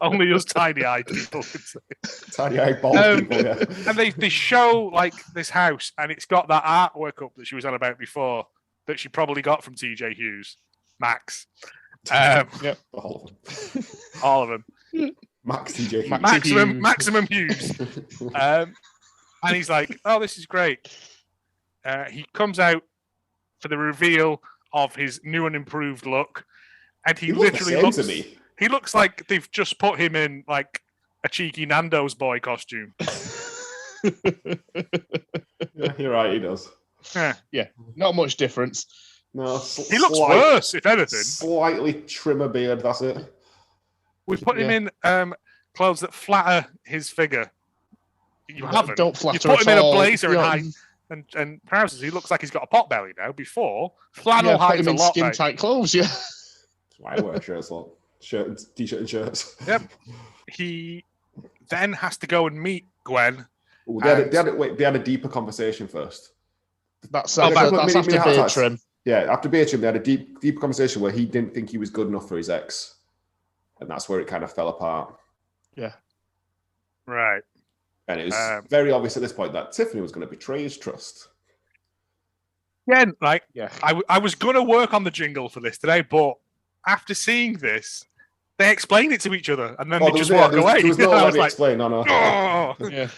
Only us tiny-eyed people can say it. Tiny-eyed bald people, yeah. And they show like this house, and it's got that artwork up that she was on about before, that she probably got from TJ Hughes, Max. Yep, all of them. All of them. Max TJ Hughes. Maximum Hughes. And he's like, "Oh, this is great." He comes out for the reveal of his new and improved look, and he literally looks to me. He looks like they've just put him in like a cheeky Nando's boy costume. Yeah, you're right, he does. Yeah, not much difference. No, he looks worse, if anything. Slightly trimmer beard, that's it. We put him in clothes that flatter his figure. You haven't. Don't flatter. You put him in a blazer and trousers. He looks like he's got a pot belly now. Before, flannel hides a lot. Skin tight clothes, yeah. That's why I wear shirts, t-shirt and shirts. Yep. He then has to go and meet Gwen. Ooh, they had a deeper conversation first. That's after beard trim. Yeah, after beard trim, they had a deeper conversation where he didn't think he was good enough for his ex, and that's where it kind of fell apart. Yeah. Right. And it was very obvious at this point that Tiffany was going to betray his trust. Yeah, I was going to work on the jingle for this today, but after seeing this, they explain it to each other, and then they just walk away. There was no way to explain. No. Oh. Yeah.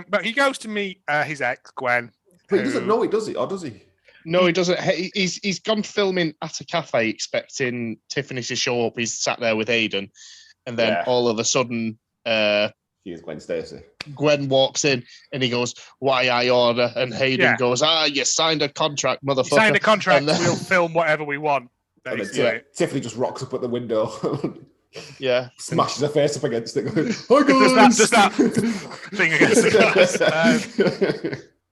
But he goes to meet his ex, Gwen. But he doesn't know it, does he? Or does he? No, he doesn't. He's gone filming at a cafe, expecting Tiffany to show up. He's sat there with Hayden, and then all of a sudden, he is Gwen Stacy. Gwen walks in, and he goes, "Why I order?" And Hayden goes, "You signed a contract, motherfucker." You signed a contract. We'll film whatever we want. And then Tiffany just rocks up at the window. Smashes her face up against it. Hi guys! Does that thing against the glass.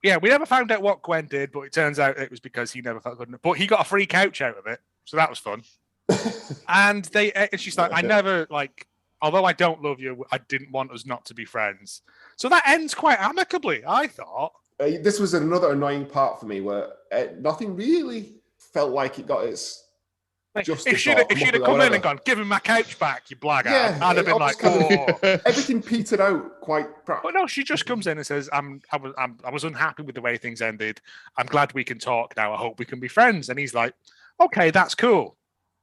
Yeah, we never found out what Gwen did, but it turns out it was because he never felt good enough. But he got a free couch out of it, so that was fun. And she's like, I never, like, although I don't love you, I didn't want us not to be friends. So that ends quite amicably, I thought. This was another annoying part for me where nothing really felt like it got its justice. If she'd have come in and gone, give him my couch back, you blackguard, I'd have been like, everything petered out quite. But no, she just comes in and says, I was unhappy with the way things ended. I'm glad we can talk now. I hope we can be friends. And he's like, okay, that's cool.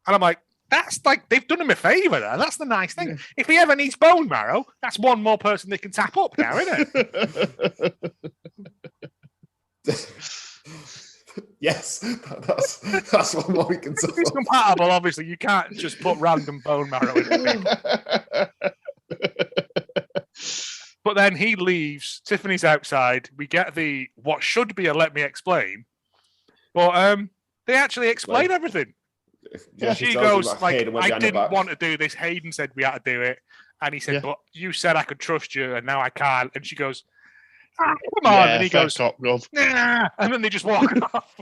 And I'm like, that's like, they've done him a favour there. That's the nice thing. If he ever needs bone marrow, that's one more person they can tap up now, isn't it? Yes, that's one more we can tap up. It's compatible, obviously. You can't just put random bone marrow in it. But then he leaves. Tiffany's outside. We get what should be a let me explain. But they actually explain everything. Yeah, she goes, like, I didn't want to do this. Hayden said we had to do it. And he said, but you said I could trust you, and now I can't. And she goes, come on. And he goes, nah. And then they just walk off.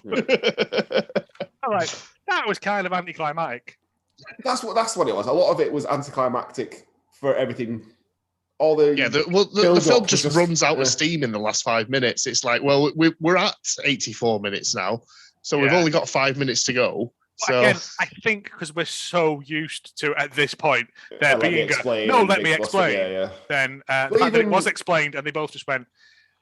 All right. That was kind of anticlimactic. That's what it was. A lot of it was anticlimactic for everything. All the the film just runs out of steam in the last 5 minutes. It's like, well, we're at 84 minutes now, so we've only got 5 minutes to go. So again, I think because we're so used to at this point there being let me explain. Then the fact that it was explained and they both just went,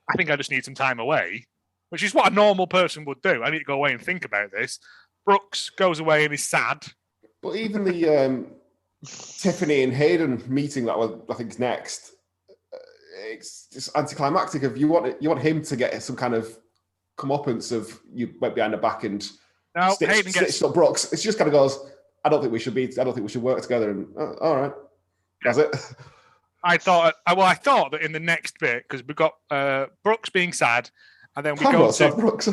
I think I just need some time away, which is what a normal person would do. I need to go away and think about this. Brooks goes away and is sad. But even the Tiffany and Hayden meeting that I think is next, it's just anticlimactic. Of you want him to get some kind of comeuppance of you went behind the back and stitched up Brooks. It's just kind of goes, I don't think we should work together. And all right, that's it. I thought that in the next bit, because we've got Brooks being sad, and then we go to Brooks.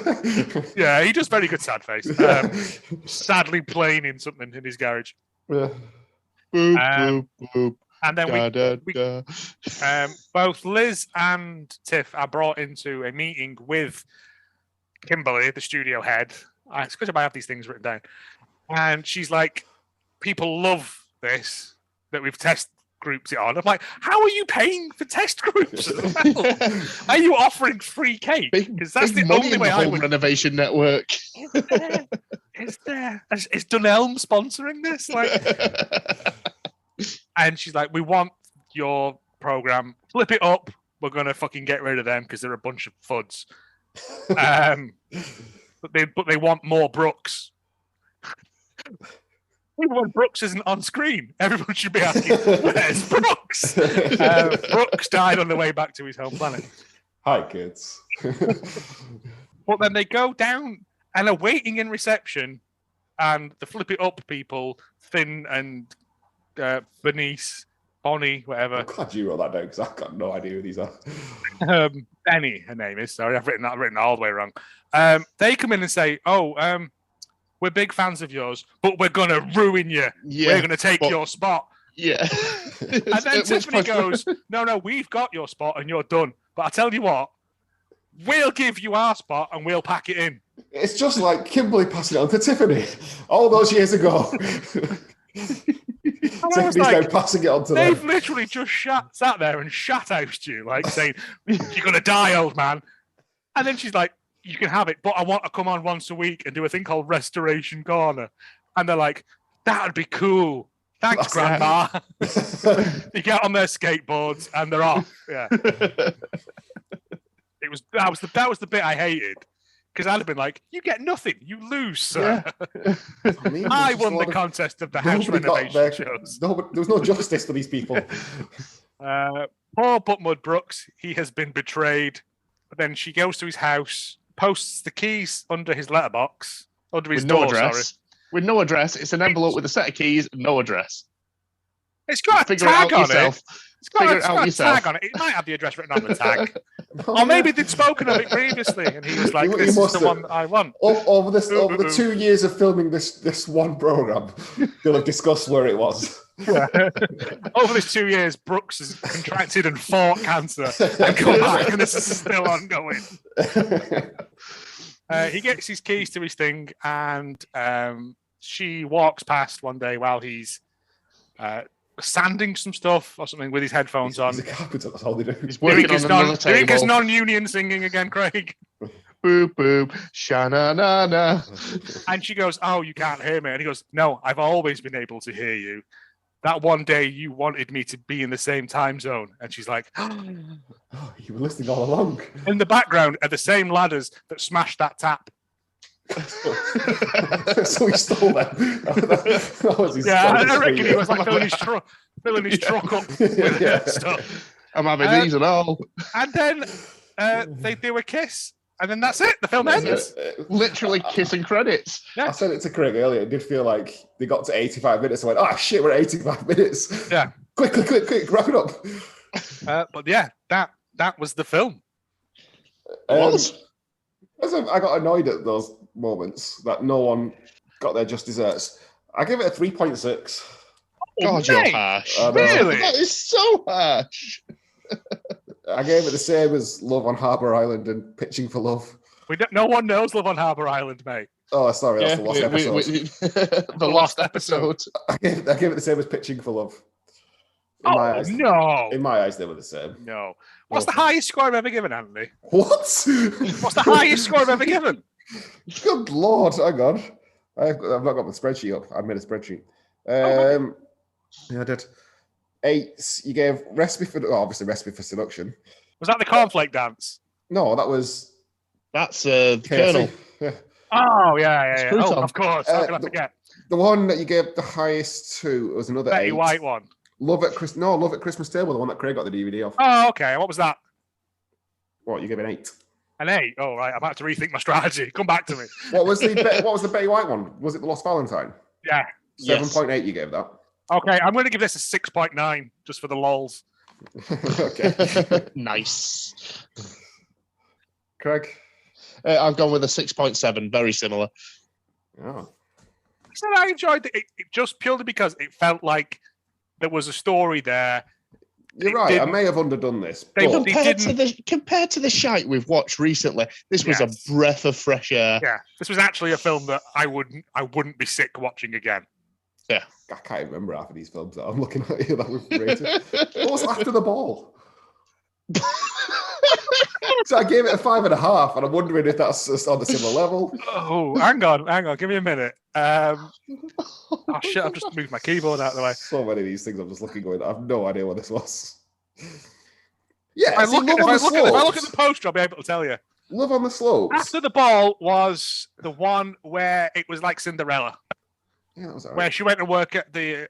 Yeah, he does very good sad face. Sadly playing in something in his garage. Yeah. Boop, boop. And then both Liz and Tiff are brought into a meeting with Kimberly, the studio head. It's because I have these things written down. And she's like, people love this, that we've test groups it on. I'm like, how are you paying for test groups as well? Are you offering free cake? Because that's the only way I would. Renovation Network. Is there? Is Dunelm sponsoring this? And she's like, we want your program. Flip it up. We're going to fucking get rid of them because they're a bunch of fuds. But they want more Brooks. Even when Brooks isn't on screen, everyone should be asking, where's Brooks? Brooks died on the way back to his home planet. Hi, kids. But then they go down and are waiting in reception, and the Flip It Up people, Finn and Bonnie, whatever. I'm glad you wrote that down because I've got no idea who these are. Benny, her name is. Sorry, I've written all the way wrong. They come in and say, we're big fans of yours, but we're going to ruin you. Yeah, we're going to take your spot. Yeah. And then Tiffany goes, no, we've got your spot and you're done. But I tell you what, we'll give you our spot and we'll pack it in. It's just like Kimberly passing it on to Tiffany all those years ago. Tiffany's now passing it on to them. They've literally just sat there and shat-housed you, like saying, you're going to die, old man. And then she's like, you can have it, but I want to come on once a week and do a thing called Restoration Corner. And they're like, that would be cool. Thanks, Grandma. They get on their skateboards and they're off. Yeah. That was the bit I hated. Because I'd have been like, you get nothing. You lose, sir. Yeah. I won the contest of the house renovation shows. There was no justice for these people. Poor Buttmud Brooks. He has been betrayed. But then she goes to his house, posts the keys under his letterbox. Under his door, address. With no address. It's an envelope with a set of keys and no address. It's got a tag on it. It's got a yourself. tag on it. It might have the address written on the tag. Or maybe they'd spoken of it previously and he was like, this is the one I want. Over the 2 years of filming this one program, they'll have discussed where it was. Yeah. Over these 2 years, Brooks has contracted and fought cancer and come back, and this is still ongoing. He gets his keys to his thing, and she walks past one day while he's sanding some stuff or something with his headphones on. He's a carpenter, that's all they do. He's working on another table. Doing his non-union singing again, Craig. Boop, boop, sha-na-na-na. And she goes, "Oh, you can't hear me." And he goes, "No, I've always been able to hear you. That one day you wanted me to be in the same time zone." And she's like, "Oh, you were listening all along." In the background are the same ladders that smashed that tap. So he stole them. That was his I reckon he was like filling his truck up with stuff. I'm having these and all. And then they do a kiss. And then that's it. The film ends. Literally kissing credits. Yeah. I said it to Craig earlier. It did feel like they got to 85 minutes. I went, "Oh shit, we're at 85 minutes." Yeah. Quick, wrap it up. But yeah, that was the film. I got annoyed at those moments that no one got their just desserts. I give it a 3.6. God, you're harsh. Really? That is so harsh. I gave it the same as Love on Harbour Island and Pitching for Love. No one knows Love on Harbour Island, mate. Oh, sorry, that's the lost episode. The lost episode. I gave it the same as Pitching for Love. No. In my eyes, they were the same. No. What's the highest score I've ever given, Anthony? What? What's the highest score I've ever given? Good Lord, hang on. I've not got my spreadsheet up. I made a spreadsheet. Yeah, I did. 8. You gave Recipe for Seduction. Was that the cornflake dance? No, that's Colonel. Yeah. Oh, yeah. Oh, of course. How can I forget? The one that you gave the highest to was another Betty 8. White one. Love at Christmas Table, the one that Craig got the DVD of. Oh, okay. What was that? What, you gave an 8? An 8? Oh, right. I'm about to rethink my strategy. Come back to me. What was the Betty White one? Was it the Lost Valentine? Yeah. 7.8 you gave that. Okay, I'm going to give this a 6.9 just for the lols. Okay. Nice. Craig? I've gone with a 6.7, very similar. Oh. I said I enjoyed it just purely because it felt like there was a story there. You're right, I may have underdone this. Compared to the shite we've watched recently, this was a breath of fresh air. Yeah, this was actually a film that I wouldn't be sick watching again. Yeah. I can't remember half of these films that I'm looking at here that we've rated. What was After the Ball? So I gave it a 5.5, and I'm wondering if that's just on a similar level. Oh, hang on, give me a minute. Oh shit, I've just moved my keyboard out of the way. So many of these things I'm just looking going, I have no idea what this was. Yeah, if I look at the poster, I'll be able to tell you. Love on the Slopes. After the Ball was the one where it was like Cinderella. Yeah, that was all right. Where she went to work at the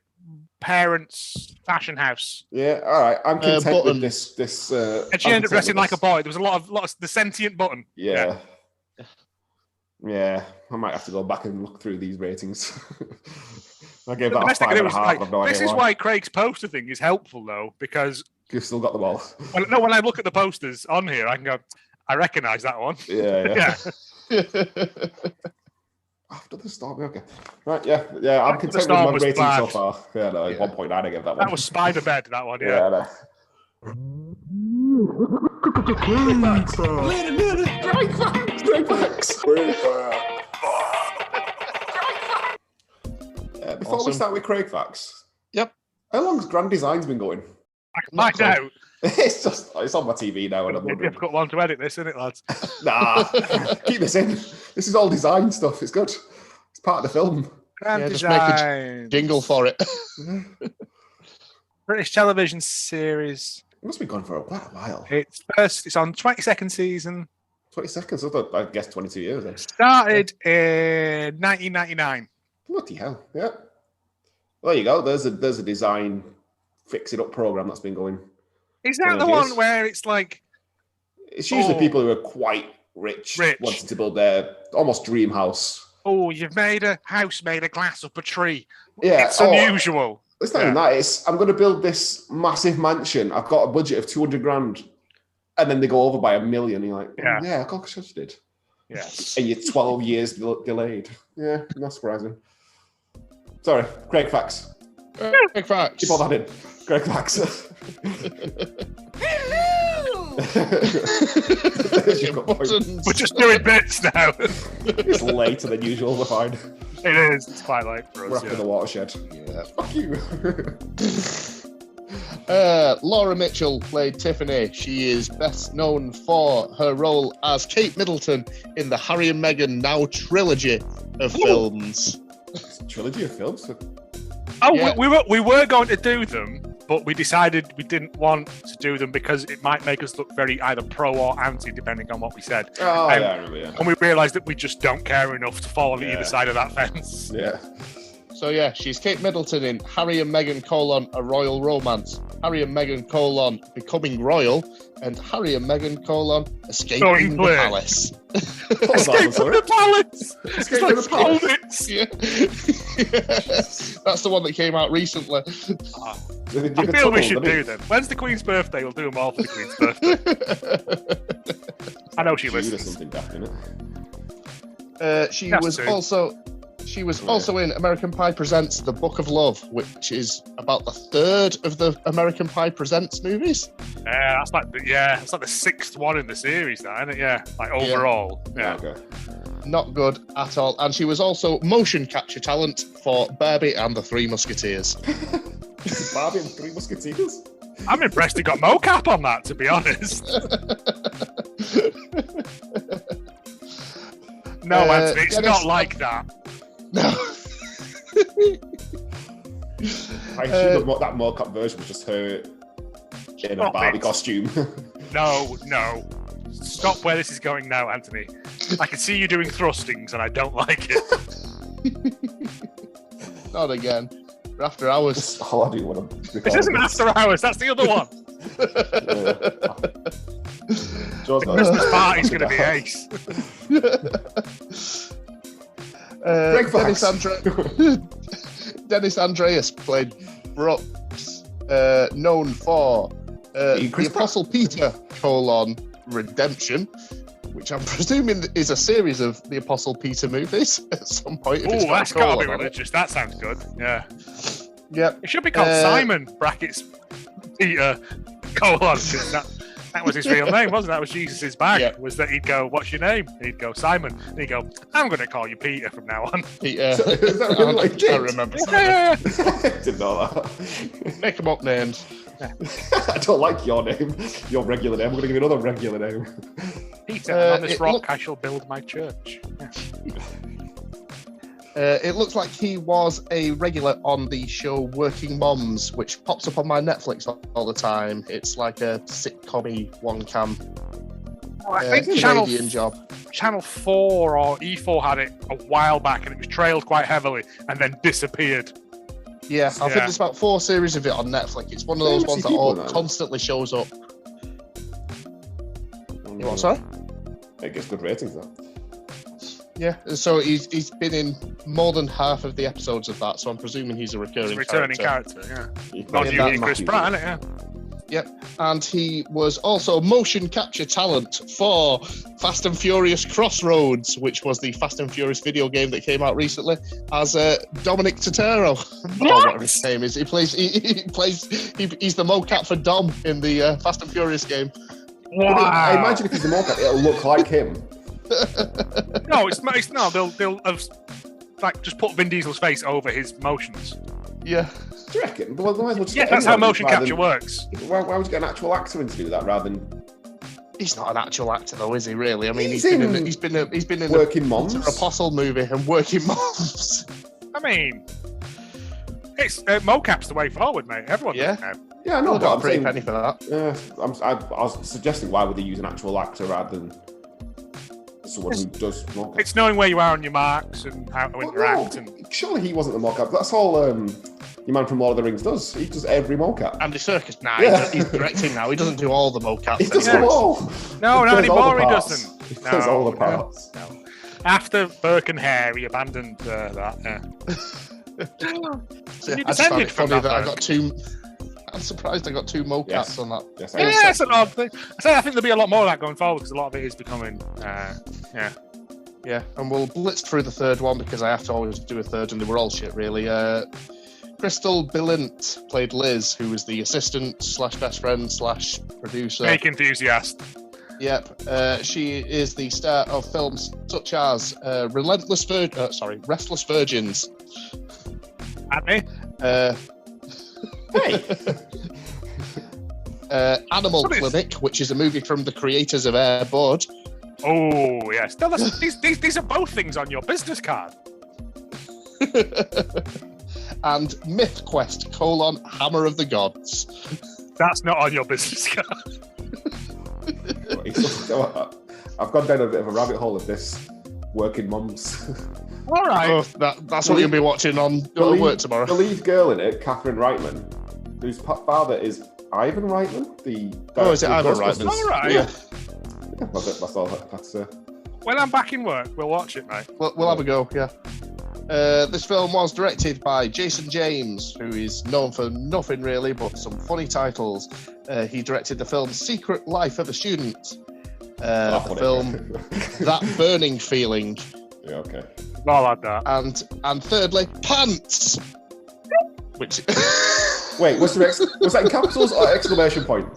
parents' fashion house. Yeah, all right. I'm content with this. And she ended up dressing like a boy. There was a lot of the sentient button. Yeah. Yeah, I might have to go back and look through these ratings. I gave that a 5.5. This is why Craig's poster thing is helpful, though, because you've still got them all. When I look at the posters on here, I can go, I recognise that one. Yeah. After the Storm, okay. Right, yeah. I'm content with my rating so far. Yeah, no, 1.9 I gave that one. That was Spider Bed, that one, yeah. No. Wait a minute, Great facts. Before we start with Craig facts. Yep. How long's Grand Design's been going? I can find out. It's on my TV now, and I'm wondering. I've got one to edit this, isn't it, lads? Nah, keep this in. This is all design stuff. It's good. It's part of the film. Grand Design. Just make a jingle for it. British television series. It must be gone for quite a while. It's on 22nd season. 20 seconds. I guess 22 years. Then. Started in 1999. Bloody hell! Yeah. Well, there you go. There's a design fix it up program that's been going. Is that the one where it's like? It's usually people who are quite rich, wanting to build their almost dream house. Oh, you've made a house made of glass up a tree. Yeah, it's unusual. It's not even that. It's I'm going to build this massive mansion. I've got a budget of 200 grand, and then they go over by $1 million. You're like, yeah, of course I just did. Yeah, and you're 12 years delayed. Yeah, not surprising. Sorry, Craig facts. Greg Fax. Keep all that in. Greg Fax. We're just doing bits now. It's later than usual, we're fine. It is. It's quite late for us. We're after the watershed. Yeah. Fuck you. Laura Mitchell played Tiffany. She is best known for her role as Kate Middleton in the Harry and Meghan Now trilogy of films. Trilogy of films? Oh, Yeah. we were going to do them, but we decided we didn't want to do them because it might make us look very either pro or anti, depending on what we said. Oh, yeah, I remember, yeah. And we realised that we just don't care enough to fall on Yeah. either side of that fence. Yeah. So yeah, she's Kate Middleton in Harry and Meghan : A Royal Romance, Harry and Meghan : Becoming Royal, and Harry and Meghan : Escaping the Palace. Escape from the palace! Escape from the palace! Yeah. That's the one that came out recently. I feel we should do them. When's the Queen's birthday? We'll do them all for the Queen's birthday. I know she listens. Something back in it. She That's was true. also in American Pie Presents The Book of Love, which is about the third of the American Pie Presents movies. Yeah, it's like the sixth one in the series, that, isn't it? Yeah, like overall. Yeah. Okay. Not good at all. And she was also motion capture talent for Barbie and the Three Musketeers. Barbie and Three Musketeers? I'm impressed he got mocap on that, to be honest. No, Anthony, it's Dennis- not like that. No. I assume that mocap version was just her in a Stop Barbie it. costume. No. Stop where this is going now, Anthony. I can see you doing thrustings, and I don't like it. Not again. We're after hours. Oh, I do want to. This isn't After Hours. That's the other one. Joe's got- Christmas party's going to be ace. Dennis Andreas played Brooks, known for the Chris Apostle Peter: Redemption, which I'm presuming is a series of the Apostle Peter movies at some point. if it's Oh, got a that's got to colon be on it. religious. That sounds good. Yeah. Yep. It should be called Simon brackets Peter : 'cause that was his real name, wasn't it? That was Jesus' bag. Yeah. Was that he'd go, "What's your name?" He'd go, "Simon." And he'd go, "I'm going to call you Peter from now on." Peter. Is that really like I James? remember. Yeah. Didn't know that. Make them up names. I don't like your name. Your regular name. I'm going to give you another regular name. Peter, and on this it rock look- I shall build my church. Yeah. It looks like he was a regular on the show Working Moms, which pops up on my Netflix all the time. It's like a sitcom-y one-cam I think Canadian job. Channel 4 or E4 had it a while back, and it was trailed quite heavily and then disappeared. Yeah, I think Yeah. there's about 4 series of it on Netflix. It's one of those ones that all constantly shows up. You want, sorry? It gets good ratings, though. Yeah, so he's been in more than half of the episodes of that, so I'm presuming he's a recurring It's a returning character. character, yeah. Not Not Yeah, you, Chris Pratt, isn't it? Yeah. Yep, and he was also motion capture talent for Fast and Furious Crossroads, which was the Fast and Furious video game that came out recently, as Dominic Turturro. Whatever his name is. He's the mocap for Dom in the Fast and Furious game. Wow. I imagine if he's a mocap, it'll look like him. No, they'll have like just put Vin Diesel's face over his motions. Yeah. Do you reckon? Well, might as well just Yeah, get that's how anyone motion rather capture than- works. Why would you get an actual actor in to do that rather than He's not an actual actor, though, is he? Really? I mean, He's he's in been in Working the Moms? Apostle movie and Working Moms. I mean, it's mocap's the way forward, mate. Everyone does it now. Yeah, I know, Well, but got a I'm pretty saying, penny for that. I was suggesting why would they use an actual actor rather than someone who does mocap? It's knowing where you are on your marks and how to Well, interact. no, And surely he wasn't the mocap. That's all your man from Lord of the Rings does. He does every mocap. Andy Serkis, Yeah. he's directing now. He doesn't do all the mocaps. He does anymore. them all. No, He not plays all anymore, the he parts. doesn't. He plays all the parts. No. After Burke and Hare, he abandoned that. Yeah. So, You I just found descended it from funny that, that I Burke. got two. I'm surprised I got 2 mocaps Yes. on that. Yes, Yeah, it's an odd thing. I think there'll be a lot more of that going forward because a lot of it is becoming. Yeah, and we'll blitz through the third one because I have to always do a third, and they were all shit, really. Crystal Billint played Liz, who was the assistant / best friend / producer. Fake enthusiast. Yep. She is the star of films such as Restless Virgins. Annie? Hey! Animal Clinic, which is a movie from the creators of Air Bud. Oh, yes. No, these are both things on your business card. And Myth Quest, Hammer of the Gods. That's not on your business card. I've gone down a bit of a rabbit hole of this. Working mums. All right. Oh, that's what you'll be watching on work tomorrow. The lead girl in it, Catherine Reitman, whose father is Ivan Reitman. Is it Ivan Reitman? All right. Yeah. That's all that's When I'm back in work, we'll watch it, mate. We'll have a go, yeah. This film was directed by Jason James, who is known for nothing really but some funny titles. He directed the film Secret Life of a Student, the film That Burning Feeling. Yeah, okay. I'll add that. And thirdly, Pants. Which wait, was that in capitals or exclamation point?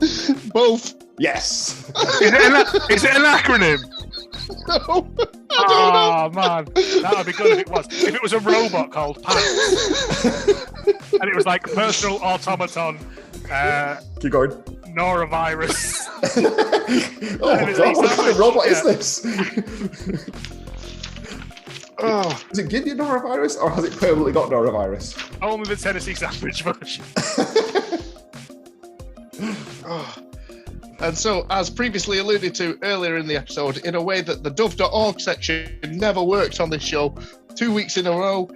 Both. Yes. Is it an acronym? No. Oh man, that would be good if it was. If it was a robot called Pants, and it was like personal automaton. Keep going. Norovirus. Oh my god, what kind of robot is this? Is it Gideon norovirus or has it permanently got norovirus? Only the Tennessee sandwich version. And so, as previously alluded to earlier in the episode, in a way that the dove.org section never worked on this show, 2 weeks in a row,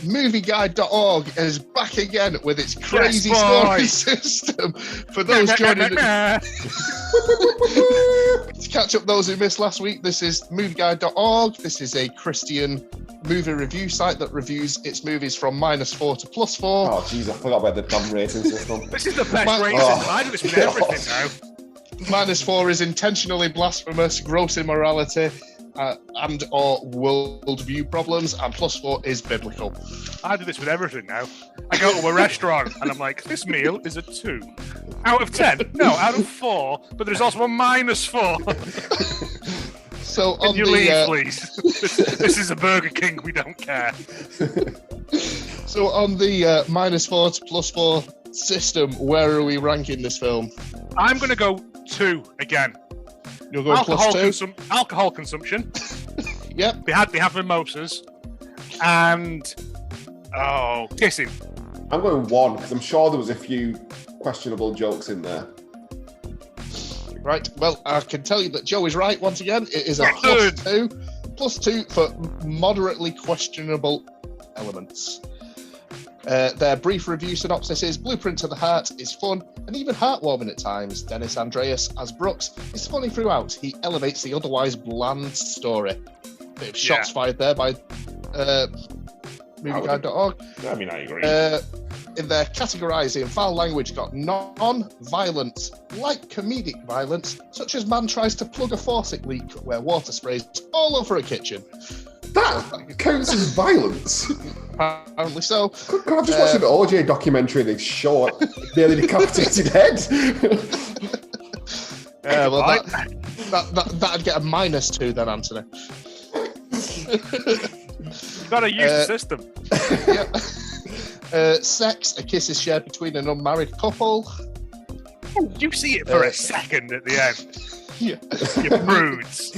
movieguide.org is back again with its crazy story system. For those joining to catch up those who missed last week, this is movieguide.org. This is a Christian movie review site that reviews its movies from -4 to +4. Oh jeez, I forgot about the damn rating system. This is the best rating system. I do this with everything now. -4 is intentionally blasphemous, gross immorality, and or worldview problems, and +4 is biblical. I do this with everything now. I go to a restaurant and I'm like, this meal is a 2 out of 10. No, out of 4. But there's also a -4. So Can you leave, please? This is a Burger King. We don't care. So on the -4 to +4 system, where are we ranking this film? I'm going to go 2 again. You're going +2? Alcohol consumption. Yep. They have mimosas. And, kissing. I'm going 1 because I'm sure there was a few questionable jokes in there. Right, well, I can tell you that Joe is right once again. It is a +2. +2 for moderately questionable elements. Their brief review synopsis is: Blueprint to the Heart is fun and even heartwarming at times. Dennis Andreas as Brooks is funny throughout. He elevates the otherwise bland story. Bit of shots fired there by movieguide.org. I mean, I agree. In their categorising, foul language got non-violence, light comedic violence, such as man tries to plug a faucet leak where water sprays all over a kitchen. That counts as violence. Apparently so. God, I've just watched an OJ documentary. They show a nearly decapitated head. Well, that'd get a -2 then, Anthony. You've got to use the system. Yep. Sex, a kiss is shared between an unmarried couple. You see it for a second at the end. Yeah. You prudes.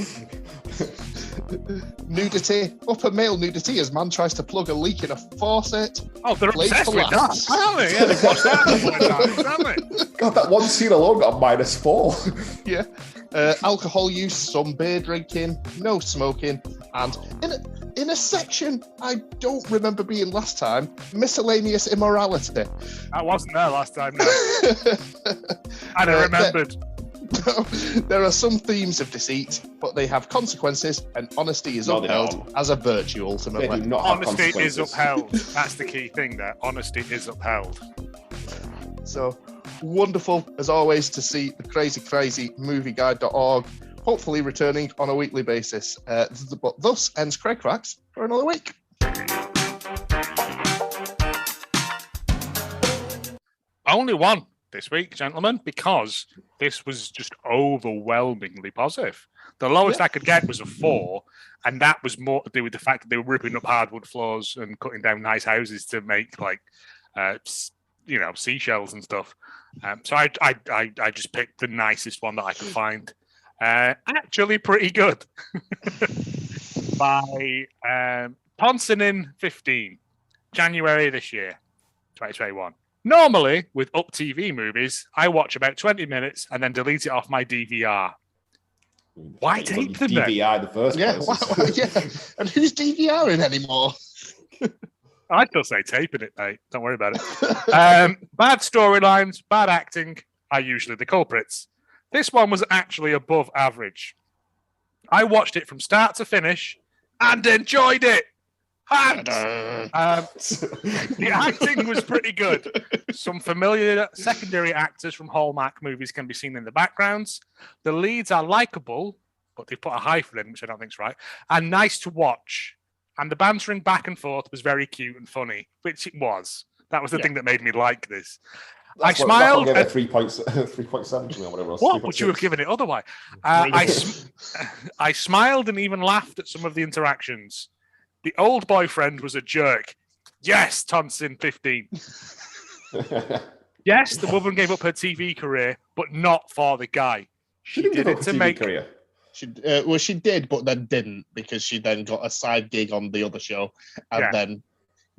Nudity, upper male nudity as man tries to plug a leak in a faucet. Oh, they're Played obsessed for with that, laughs. aren't they? Yeah, they've watched that a couple of times, haven't they? God, that one scene alone got a -4. Yeah. Alcohol use, some beer drinking, no smoking, and in a section I don't remember being last time, miscellaneous immorality. I wasn't there last time, no. And I remembered. There are some themes of deceit, but they have consequences, and honesty is upheld as a virtue, ultimately. They do not have Honesty is consequences. upheld. That's the key thing there. Honesty is upheld. So wonderful, as always, to see the crazy movieguide.org hopefully returning on a weekly basis. But thus ends Craig Cracks for another week. Only one this week, gentlemen, because this was just overwhelmingly positive. The lowest I could get was a 4, and that was more to do with the fact that they were ripping up hardwood floors and cutting down nice houses to make seashells and stuff. So I just picked the nicest one that I could find. Actually, pretty good. By Ponsonin 15, January this year, 2021. Normally, with Up TV movies, I watch about 20 minutes and then delete it off my DVR. Why tape them then? DVR in the first place. Yeah. And who's DVRing anymore? I'd still say taping it, mate. Don't worry about it. Bad storylines, bad acting are usually the culprits. This one was actually above average. I watched it from start to finish and enjoyed it. And the acting was pretty good. Some familiar secondary actors from Hallmark movies can be seen in the backgrounds. The leads are likable, but they put a hyphen in, which I don't think is right, and nice to watch. And the bantering back and forth was very cute and funny, which it was. That was the thing that made me like this. I smiled. I 3.7 to me or whatever else. What would you have given it otherwise? I smiled and even laughed at some of the interactions. The old boyfriend was a jerk. Yes, Tonsin 15. Yes, the woman gave up her TV career, but not for the guy. She did it to make career. She did, but then didn't, because she then got a side gig on the other show and then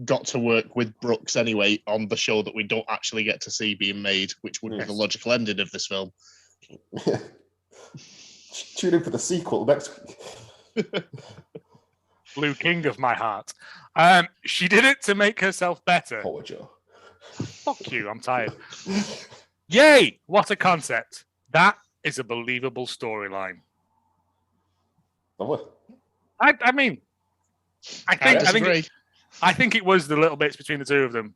got to work with Brooks anyway on the show that we don't actually get to see being made, which would be the logical ending of this film. Tune in for the sequel next week. Blue King of my heart. She did it to make herself better. Poor Joe. Fuck you, I'm tired. Yay! What a concept. That is a believable storyline. I mean, I think it was the little bits between the two of them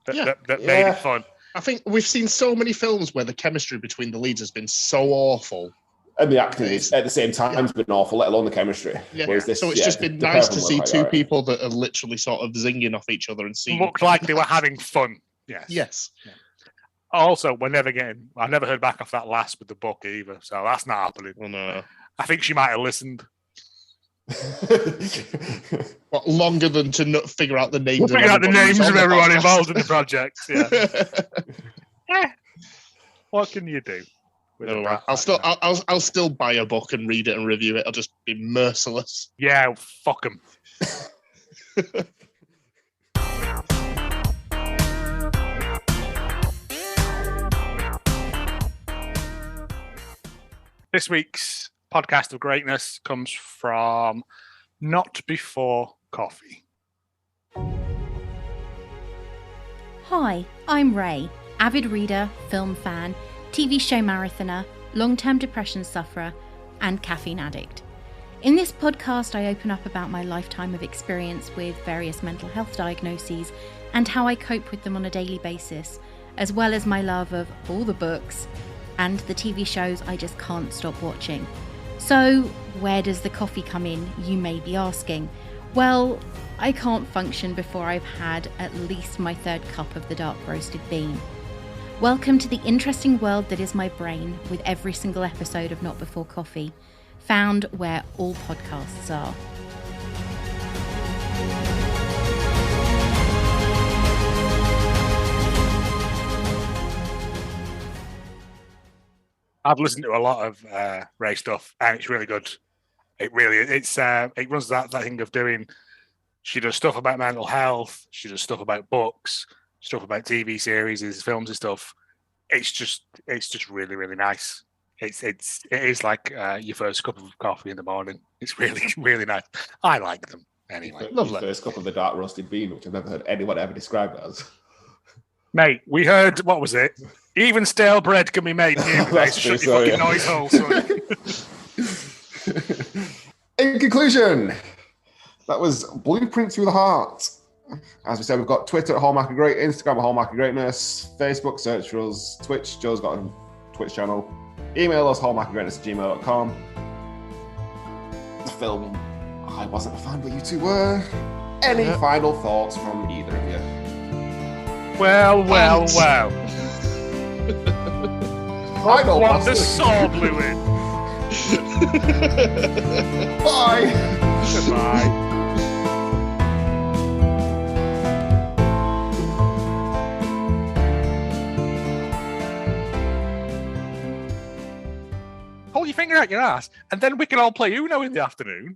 that made it fun. I think we've seen so many films where the chemistry between the leads has been so awful. And the acting at the same time has been awful, let alone the chemistry. Yeah. So it's just been nice to see two people that are literally sort of zinging off each other and seeing... Looked like they were having fun. Yes. Yeah. Also, I never heard back off that last with the book either, so that's not happening. Oh, no. I think she might have listened. What, longer than to figure out the names of everyone involved in the project. Yeah. What can you do? I'll still buy a book and read it and review it. I'll just be merciless. Yeah, fuck them. This week's podcast of greatness comes from Not Before Coffee. Hi, I'm Ray, avid reader, film fan, TV show marathoner, long-term depression sufferer, and caffeine addict. In this podcast, I open up about my lifetime of experience with various mental health diagnoses and how I cope with them on a daily basis, as well as my love of all the books and the TV shows I just can't stop watching. So, where does the coffee come in, you may be asking? Well, I can't function before I've had at least my third cup of the dark roasted bean. Welcome to the interesting world that is my brain, with every single episode of Not Before Coffee, found where all podcasts are. I've listened to a lot of Ray stuff, and it's really good. It runs that thing of doing. She does stuff about mental health. She does stuff about books, stuff about TV series, films and stuff. It's just really, really nice. It is like your first cup of coffee in the morning. It's really, really nice. I like them anyway. Lovely. First cup of the dark roasted bean, which I've never heard anyone ever describe it as. Mate, we heard, what was it? Even stale bread can be made new. Shut your fucking noise hole, son. In conclusion, that was Blueprint Through the Heart. As we said, we've got Twitter at Hallmark of Great, Instagram at Hallmark of Greatness, Facebook, search for us, Twitch, Joe's got a Twitch channel. Email us, hallmarkofgreatness@gmail.com. The film, I wasn't a fan, but you two were. Any final thoughts from either of you? Well. I know. What the saw blew in. Bye. Goodbye. Hold your finger out your ass, and then we can all play Uno in the afternoon.